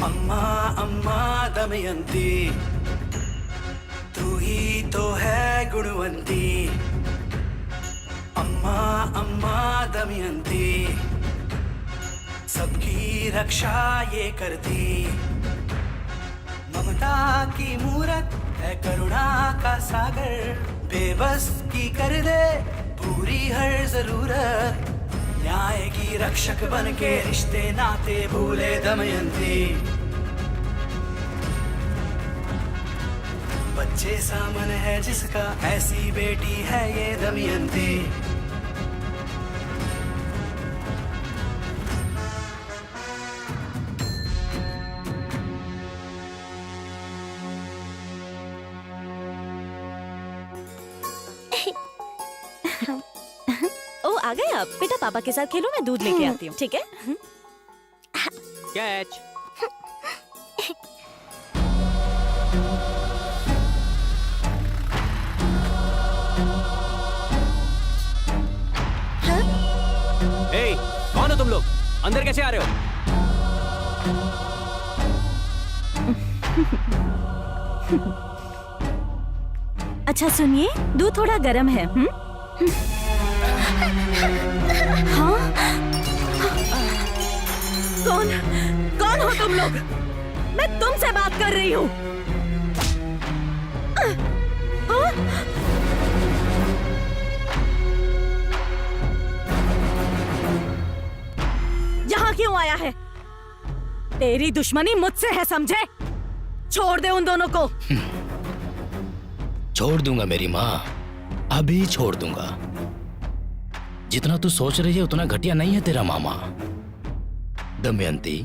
अम्मा अम्मा दमयंती, तू ही तो है गुणवंती। अम्मा अम्मा दमयंती, सबकी रक्षा ये करती। ममता की मूरत है करुणा का सागर, बेबस की कर दे पूरी हर जरूरत। न्याय की रक्षक बन के रिश्ते नाते भूले दमयंती। बच्चे सा मन है जिसका, ऐसी बेटी है ये दमयंती। ओ आ गए आप? बेटा पापा के साथ खेलो, मैं दूध लेके आती हूँ, ठीक है? कैच। ए, कौन हो तुम लोग? अंदर कैसे आ रहे हो? अच्छा सुनिए, दूध थोड़ा गर्म है। हाँ? कौन हो तुम लोग? मैं तुमसे बात कर रही हूँ। यहाँ क्यों आया है? तेरी दुश्मनी मुझसे है, समझे? छोड़ दे उन दोनों को। छोड़ दूंगा मेरी माँ, अभी छोड़ दूंगा। जितना तू सोच रही है उतना घटिया नहीं है तेरा मामा। दमयंती,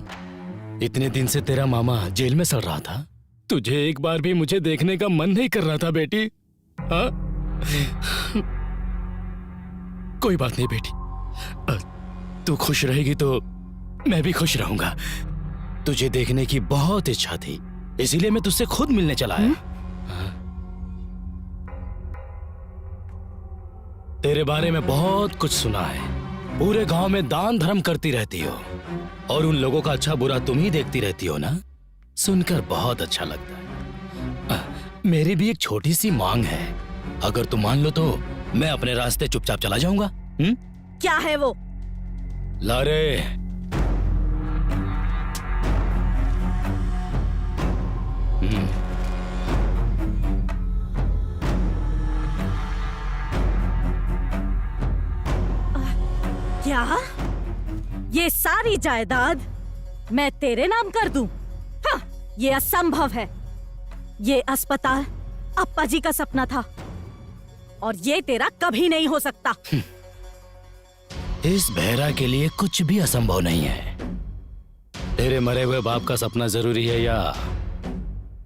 इतने दिन से तेरा मामा जेल में सड़ रहा था, तुझे एक बार भी मुझे देखने का मन नहीं कर रहा था बेटी? हाँ? कोई बात नहीं बेटी, तू खुश रहेगी तो मैं भी खुश रहूंगा। तुझे देखने की बहुत इच्छा थी, इसीलिए मैं तुझसे खुद मिलने चला आया। तेरे बारे में बहुत कुछ सुना है, पूरे गांव में दान धर्म करती रहती हो और उन लोगों का अच्छा बुरा तुम ही देखती रहती हो ना, सुनकर बहुत अच्छा लगता है। मेरी भी एक छोटी सी मांग है, अगर तुम मान लो तो मैं अपने रास्ते चुपचाप चला जाऊंगा। क्या है वो? लारे, क्या? ये सारी जायदाद मैं तेरे नाम कर दूं? हाँ, ये असंभव है। ये अस्पताल अप्पा जी का सपना था और ये तेरा कभी नहीं हो सकता। इस बहरा के लिए कुछ भी असंभव नहीं है। तेरे मरे हुए बाप का सपना जरूरी है या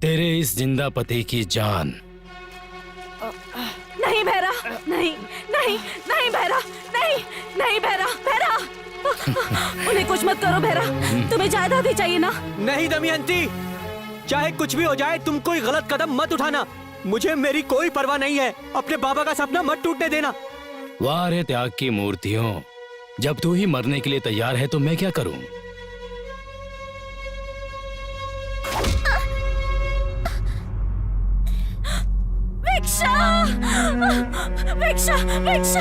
तेरे इस जिंदा पति की जान? नहीं भैरा, नहीं नहीं नहीं भैरा, नहीं नहीं भैरा, भैरा उन्हें कुछ मत करो भैरा, तुम्हें जायदाद ही चाहिए ना? नहीं दमयंती, चाहे कुछ भी हो जाए तुम कोई गलत कदम मत उठाना। मुझे मेरी कोई परवाह नहीं है, अपने बाबा का सपना मत टूटने देना। वाह रे त्याग की मूर्तियों, जब तू ही मरने के लिए तैयार है तो मैं क्या करूं? भिक्षा, भिक्षा, भिक्षा।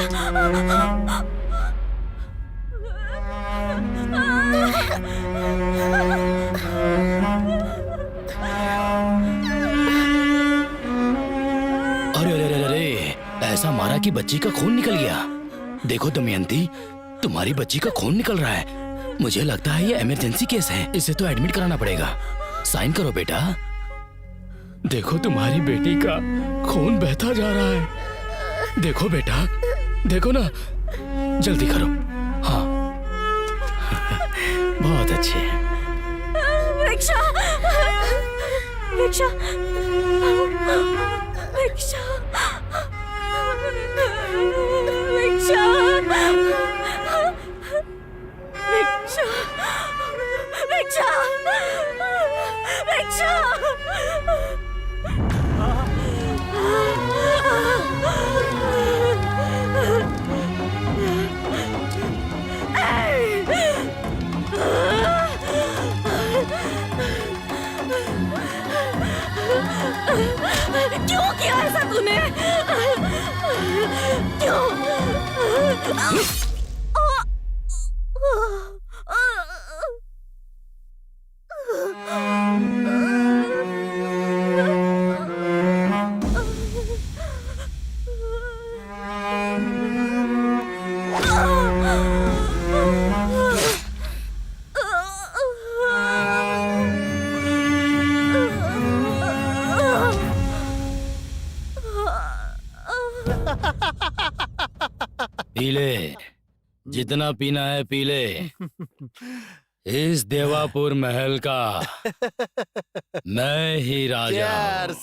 अरे अरे अरे अरे, ऐसा मारा कि बच्ची का खून निकल गया। देखो दमयंती, तुम्हारी बच्ची का खून निकल रहा है। मुझे लगता है ये इमरजेंसी केस है, इसे तो एडमिट कराना पड़ेगा। साइन करो बेटा। देखो तुम्हारी बेटी का खून बहता जा रहा है। देखो बेटा, देखो ना, जल्दी करो। हाँ बहुत अच्छे। भिक्षा, भिक्षा, भिक्षा, भिक्षा, भिक्षा, भिक्षा, भिक्षा। पी ले, जितना पीना है पी ले। इस देवापुर महल का मैं ही राजा हूं।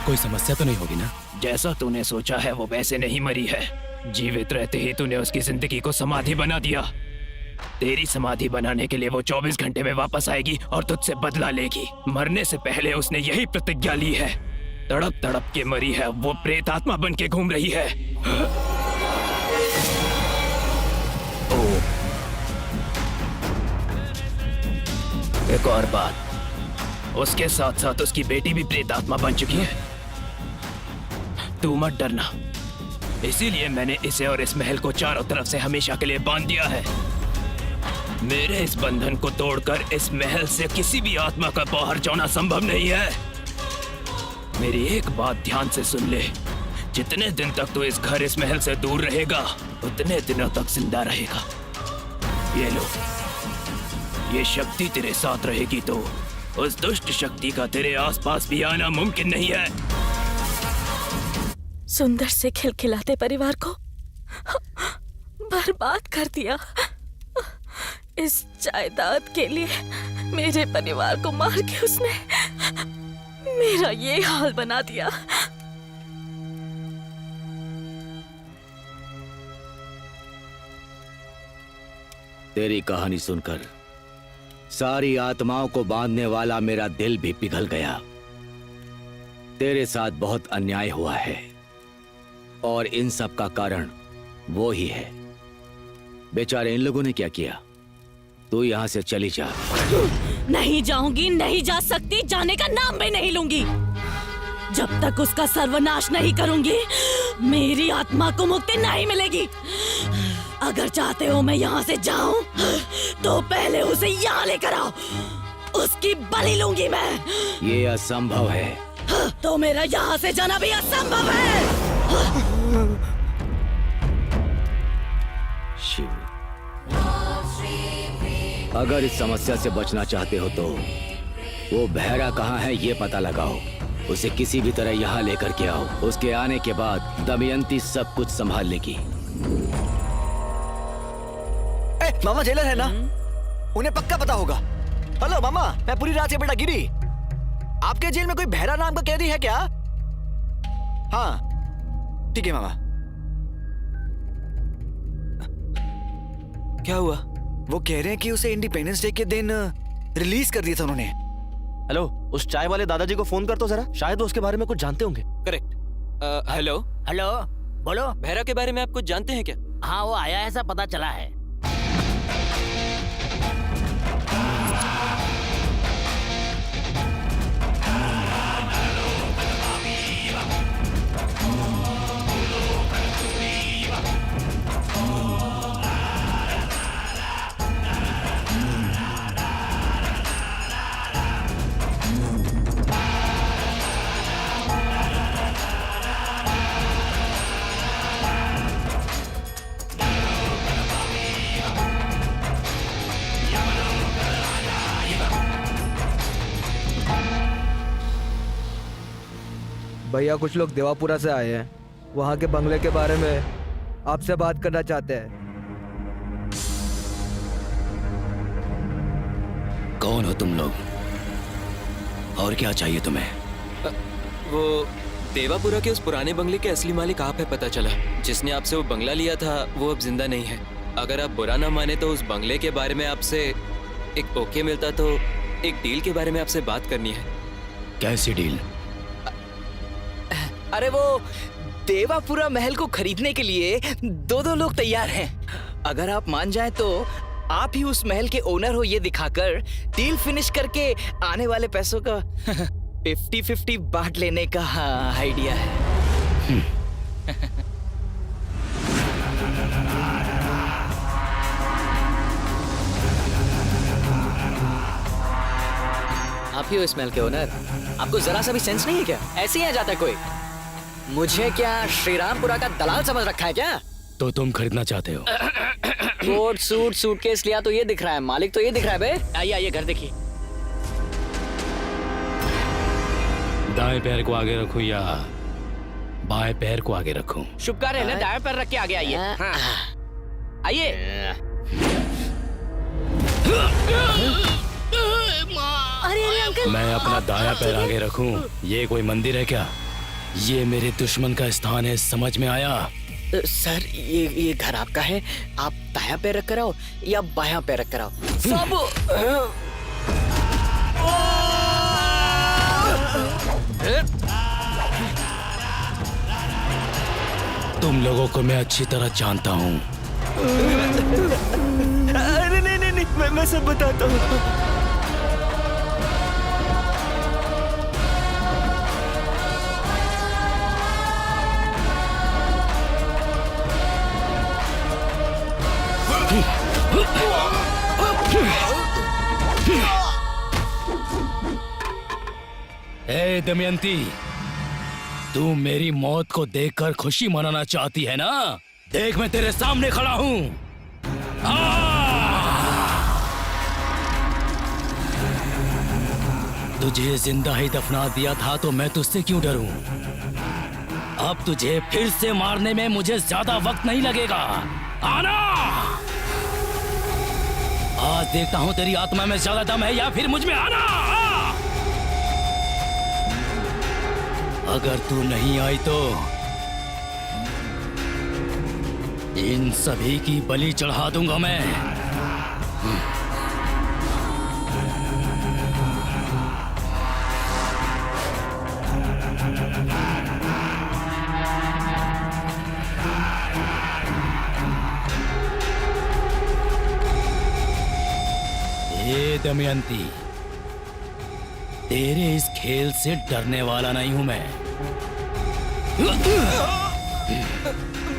कोई समस्या तो नहीं होगी ना? जैसा तूने सोचा है वो वैसे नहीं मरी है। जीवित रहते ही तूने उसकी जिंदगी को समाधि बना दिया। तेरी समाधि बनाने के लिए वो 24 घंटे में वापस आएगी और तुझसे बदला लेगी। मरने से पहले उसने यही प्रतिज्ञा ली है। तड़प तड़प के मरी है, वो प्रेत आत्मा बन के घूम रही है। एक और बात, उसके साथ साथ उसकी बेटी भी प्रेत आत्मा बन चुकी है। तू मत डरना, इसीलिए मैंने इसे और इस महल को चारों तरफ से हमेशा के लिए बांध दिया है। मेरे इस बंधन को तोड़कर इस महल से किसी भी आत्मा का बाहर जाना संभव नहीं है। मेरी एक बात ध्यान से सुन ले, जितने दिन तक तू इस घर इस महल से दूर रहेगा उतने दिनों तक जिंदा रहेगा। ये लो, ये शक्ति तेरे साथ रहेगी तो उस दुष्ट शक्ति का तेरे आसपास भी आना मुमकिन नहीं है। सुंदर से खिलखिलाते परिवार को बर्बाद कर दिया। इस जायदाद के लिए मेरे परिवार को मार के उसने मेरा ये हाल बना दिया। तेरी कहानी सुनकर सारी आत्माओं को बांधने वाला मेरा दिल भी पिघल गया। तेरे साथ बहुत अन्याय हुआ है और इन सब का कारण वो ही है। बेचारे इन लोगों ने क्या किया? तू यहाँ से चली जा। नहीं जाऊंगी, नहीं जा सकती, जाने का नाम भी नहीं लूंगी। जब तक उसका सर्वनाश नहीं करूंगी मेरी आत्मा को मुक्ति नहीं मिलेगी। अगर चाहते हो मैं यहाँ से जाऊं तो पहले उसे यहाँ लेकर आओ, उसकी बलि लूंगी मैं। ये असंभव है। तो मेरा यहाँ से जाना भी असंभव है। शिव, अगर इस समस्या से बचना चाहते हो तो वो बहरा कहाँ है ये पता लगाओ। उसे किसी भी तरह यहाँ लेकर के आओ। उसके आने के बाद दमयंती सब कुछ संभाल लेगी। मामा जेलर है ना? उन्हें पक्का पता होगा। हेलो मामा, मैं पूरी रात से बेटा गिरी। आपके जेल में कोई बहरा नाम का कैदी है क्या? हाँ ठीक है मामा। क्या हुआ? वो कह रहे हैं कि उसे इंडिपेंडेंस डे के दिन रिलीज कर दिया था उन्होंने। हेलो, उस चाय वाले दादाजी को फोन कर तो जरा, शायद वो उसके बारे में कुछ जानते होंगे। करेक्ट। हेलो हेलो, बोलो। बहरा के बारे में आप कुछ जानते हैं क्या? हाँ, वो आया ऐसा पता चला है। भैया कुछ लोग देवापुरा से आए हैं, वहाँ के बंगले के बारे में आपसे बात करना चाहते हैं। कौन हो तुम लोग और क्या चाहिए तुम्हें? वो देवापुरा के उस पुराने बंगले के असली मालिक आप है, पता चला। जिसने आपसे वो बंगला लिया था वो अब जिंदा नहीं है। अगर आप बुरा ना माने तो उस बंगले के बारे में आपसे एक ओके मिलता तो एक डील के बारे में आपसे बात करनी है। कैसी डील? अरे वो देवापुरा महल को खरीदने के लिए दो लोग तैयार हैं। अगर आप मान जाएं तो आप ही उस महल के ओनर हो, ये दिखाकर डील फिनिश करके आने वाले पैसों का 50-50 बांट लेने का आइडिया है। आप ही हो इस महल के ओनर? आपको जरा सा भी सेंस नहीं है क्या? ऐसे ही आ जाता है कोई? मुझे क्या श्रीरामपुरा का दलाल समझ रखा है क्या? तो तुम खरीदना चाहते हो? कोट सूट सूटकेस लिया तो ये दिख रहा है, मालिक तो ये दिख रहा है बे। आइए आइए घर देखिए। दाएं पैर को आगे रखूं या बाएं पैर को आगे रखूं? शुभ कार्य है ना, दाएं पैर रख के आगे आइए। हाँ। आइए। अरे अंकल, मैं अपना दायां पैर आगे रखूं? ये कोई मंदिर है क्या? ये मेरे दुश्मन का स्थान है, समझ में आया? सर ये घर आपका है, आप दायां पैर रख कर आओ या बायां पैर रख कर आओ। सब तुम लोगों को मैं अच्छी तरह जानता हूँ। अरे नहीं, मैं सब बताता हूँ। ए दमयंती, तू मेरी मौत को देखकर खुशी मनाना चाहती है ना? देख मैं तेरे सामने खड़ा हूँ। तुझे जिंदा ही दफना दिया था तो मैं तुझसे क्यों डरूं? अब तुझे फिर से मारने में मुझे ज्यादा वक्त नहीं लगेगा। आना! आज देखता हूं तेरी आत्मा में ज्यादा दम है या फिर मुझ में। आना! अगर तू नहीं आई तो इन सभी की बलि चढ़ा दूंगा मैं। ए दमयंती, तेरे इस खेल से डरने वाला नहीं हूं मैं।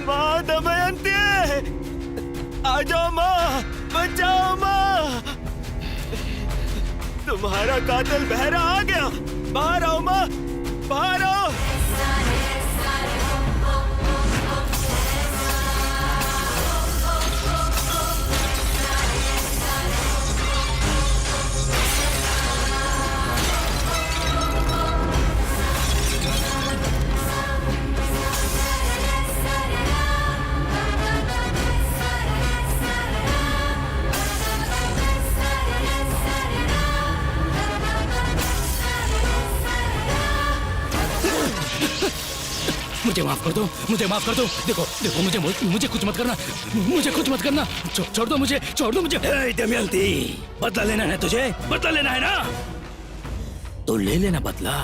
माँ दमयंती, आ जाओ माँ, बचाओ माँ। तुम्हारा कातिल बहरा आ गया। बाहर आओ माँ, बाहर आओ। मुझे माफ कर दो, मुझे माफ कर दो। देखो देखो, मुझे कुछ मत करना, मुझे कुछ मत करना। छोड़ दो मुझे, छोड़ दो मुझे। दमयंती, बदला लेना है तुझे? बदला लेना है ना? तो ले लेना बदला।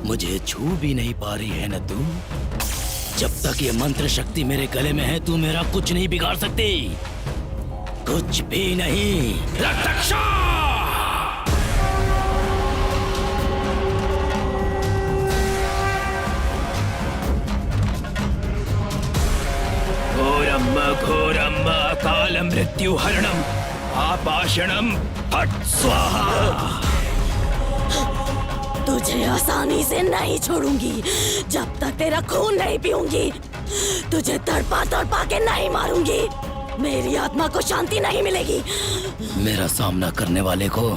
मुझे छू भी नहीं पा रही है ना तू? जब तक ये मंत्र शक्ति मेरे गले में है तू मेरा कुछ नहीं बिगाड़ सकती, कुछ भी नहीं। रक्षक! घोरम काल मृत्यु हरणम आपाषणम फट स्वाहा। तुझे आसानी से नहीं छोड़ूंगी जब तक तेरा खून नहीं पीऊंगी। तुझे तड़पा तड़पा के नहीं मारूंगी, मेरी आत्मा को शांति नहीं मिलेगी। मेरा सामना करने वाले को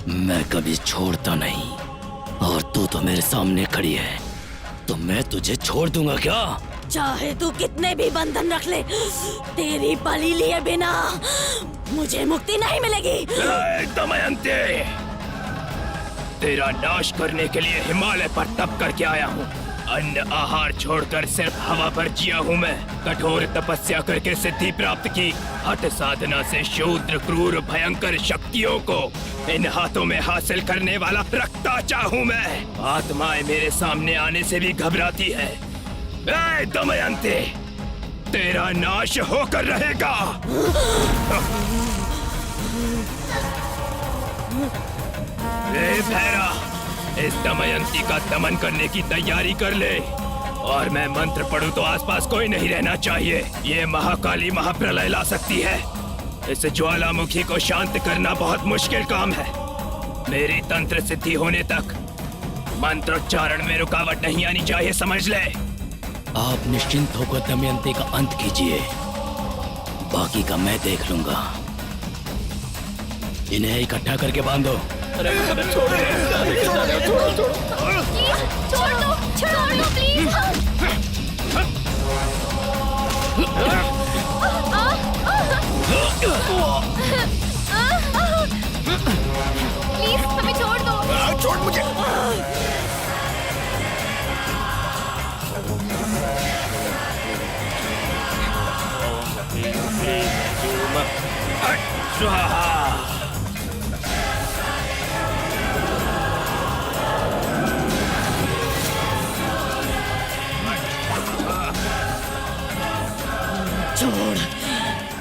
मैं कभी छोड़ता नहीं, और तू तो मेरे सामने खड़ी है, तो मैं तुझे छोड़ दूंगा क्या? चाहे तू कितने भी बंधन रख ले, तेरी बलि लिए बिना मुझे मुक्ति नहीं मिलेगी। दमयंती, तेरा नाश करने के लिए हिमालय पर तप करके आया हूँ। अन्न आहार छोड़कर सिर्फ हवा पर जिया हूँ मैं। कठोर तपस्या करके सिद्धि प्राप्त की। हठ साधना से शूद्र क्रूर भयंकर शक्तियों को इन हाथों में हासिल करने वाला रक्ताचा हूँ मैं। आत्माएं मेरे सामने आने से भी घबराती है। ए दमयंती, तेरा नाश होकर रहेगा। ए भैरा, इस दमयंती का दमन करने की तैयारी कर ले। और मैं मंत्र पढ़ूं तो आसपास कोई नहीं रहना चाहिए। ये महाकाली महाप्रलय ला सकती है। इस ज्वालामुखी को शांत करना बहुत मुश्किल काम है। मेरी तंत्र सिद्धि होने तक मंत्रोच्चारण में रुकावट नहीं आनी चाहिए, समझ ले। आप निश्चिंत होकर दमयंती का अंत कीजिए, बाकी का मैं देख लूंगा। इन्हें इकट्ठा करके बांधो। छोड़ दो प्लीज। प्लीज हमें छोड़ दो। छोड़ मुझे।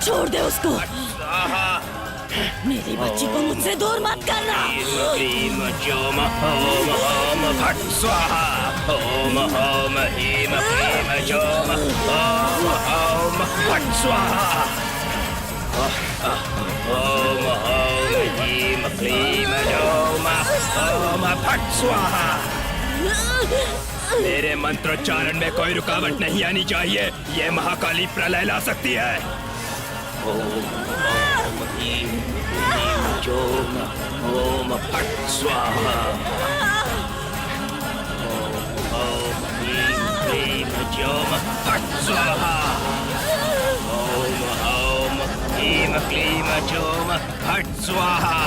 छोड़ दे उसको। मेरी बच्ची को मुझसे दूर मत करना। ह्रीम जोम ओम ओम फट स्वाहा। ओम ओम ह्रीम क्लीम जोम ओम ओम फट स्वाहा। ओम ओम ह्रीम क्लीम जोम ओम फट स्वाहा। मेरे मंत्रोच्चारण में कोई रुकावट नहीं आनी चाहिए। ये महाकाली प्रलय ला सकती है। ओम ओम ह्रीम क्लीम जोम ओम फट स्वाहा। ओम ओम ह्रीम क्लीम जोम फट स्वाहा। ओम ओम ह्रीम क्लीम जोम फट स्वाहा।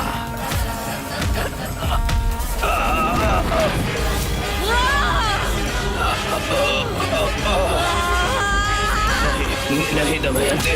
नहीं दमयंती,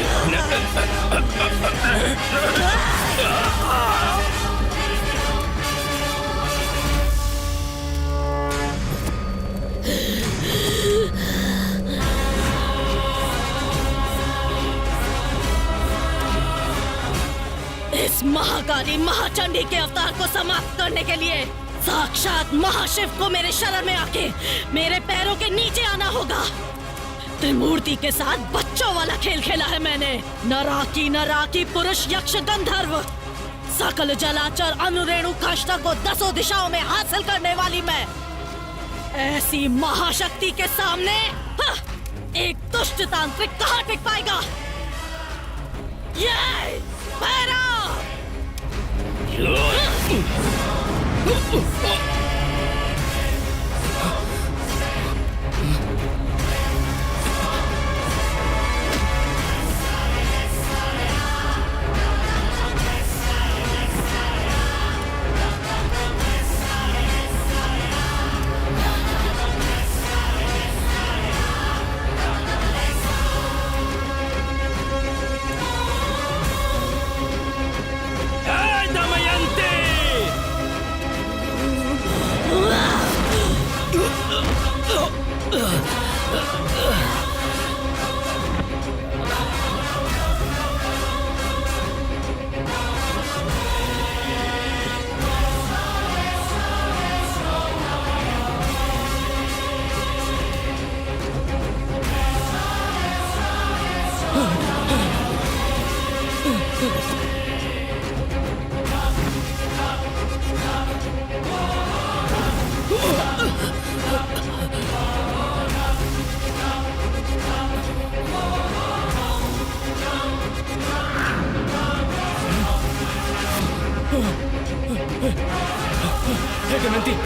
इस महाकाली महाचंडी के अवतार को समाप्त करने के लिए साक्षात महाशिव को मेरे शरण में आके मेरे पैरों के नीचे आना होगा। त्रिमूर्ति के साथ बच्चों वाला खेल खेला है मैंने। नराकी पुरुष यक्ष गंधर्व सकल जलाचर अनुरेणु काष्ठा को 10 दिशाओं में हासिल करने वाली मैं। ऐसी महाशक्ति के सामने एक दुष्ट तांत्रिक कहाँ टिक पाएगा। ये भैरव।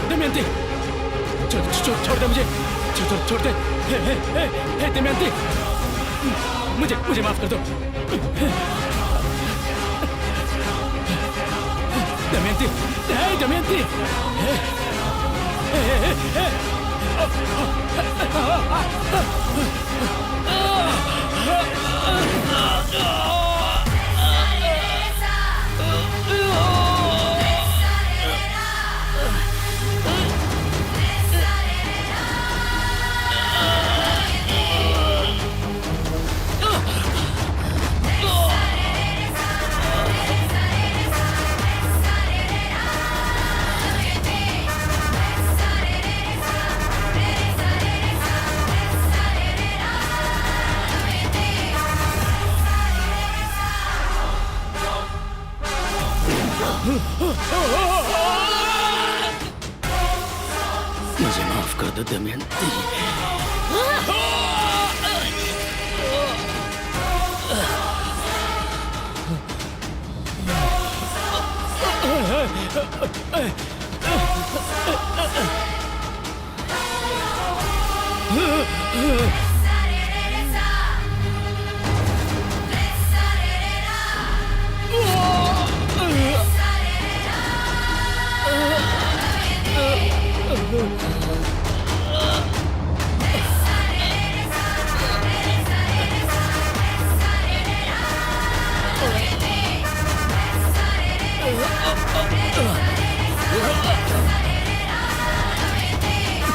दमयंती, छोड़ दे मुझे, छोड़ दे। हे दमयंती, मुझे माफ कर दो। दमयंती, दमयंती। मुझे माफ कर दो दमयंती।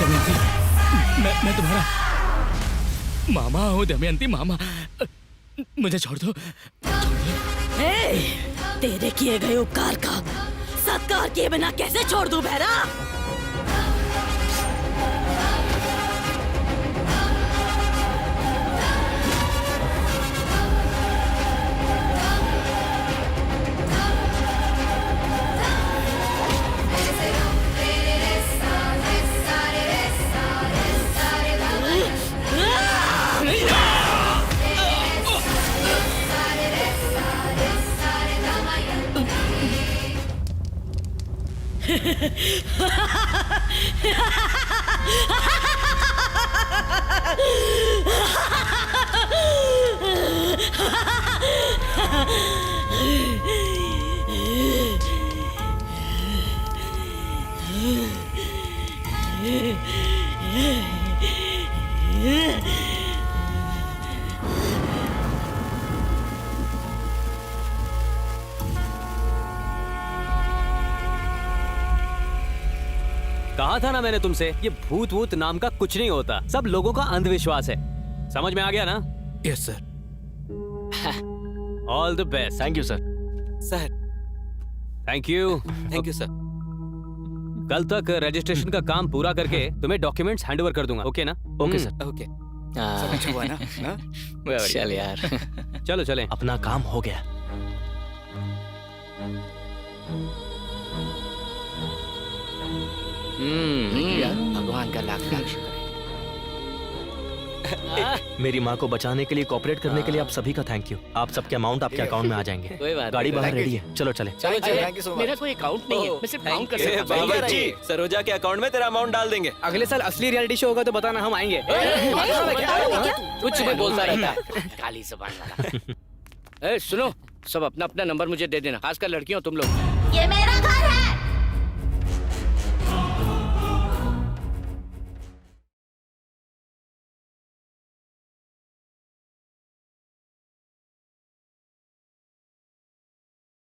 दमयंती, मैं तुम्हारा मामा हूँ दमयंती, मामा। मुझे छोड़ दो। तेरे किए गए उपकार का सत्कार किए बिना कैसे छोड़ दूं बहरा? कहा था ना मैंने तुमसे, ये भूत वूत नाम का कुछ नहीं होता, सब लोगों का अंधविश्वास है। समझ में आ गया ना? Yes sir. All the best. Thank you sir. Sir thank you. Thank you sir. कल तक रजिस्ट्रेशन का काम पूरा करके तुम्हें डॉक्यूमेंट्स हैंडओवर कर दूंगा। ओके ना? Okay sir. ओके। समझ हुआ ना? चल यार। चलो चलें। अपना काम हो गया। भगवान का लाख लाख शुक्र है। मेरी माँ को बचाने के लिए, कोऑपरेट करने के लिए आप सभी का थैंक यू। आप सबके अमाउंट आपके अकाउंट में आ जाएंगे। कोई बात गाड़ी नहीं। बाहर रेडी है, चलो चले। मेरा कोई अकाउंट नहीं है, मैं सिर्फ काउंट कर सकता हूँ। बाबा जी, सरोजा के अकाउंट में तेरा अमाउंट डाल देंगे। अगले साल असली रियलिटी शो होगा तो बताना, हम आएंगे। कुछ भी बोलता रहता है, काली जुबान वाला। सुनो, सब अपना अपना नंबर मुझे दे देना, खासकर लड़कियों तुम लोग। ये मेरा घर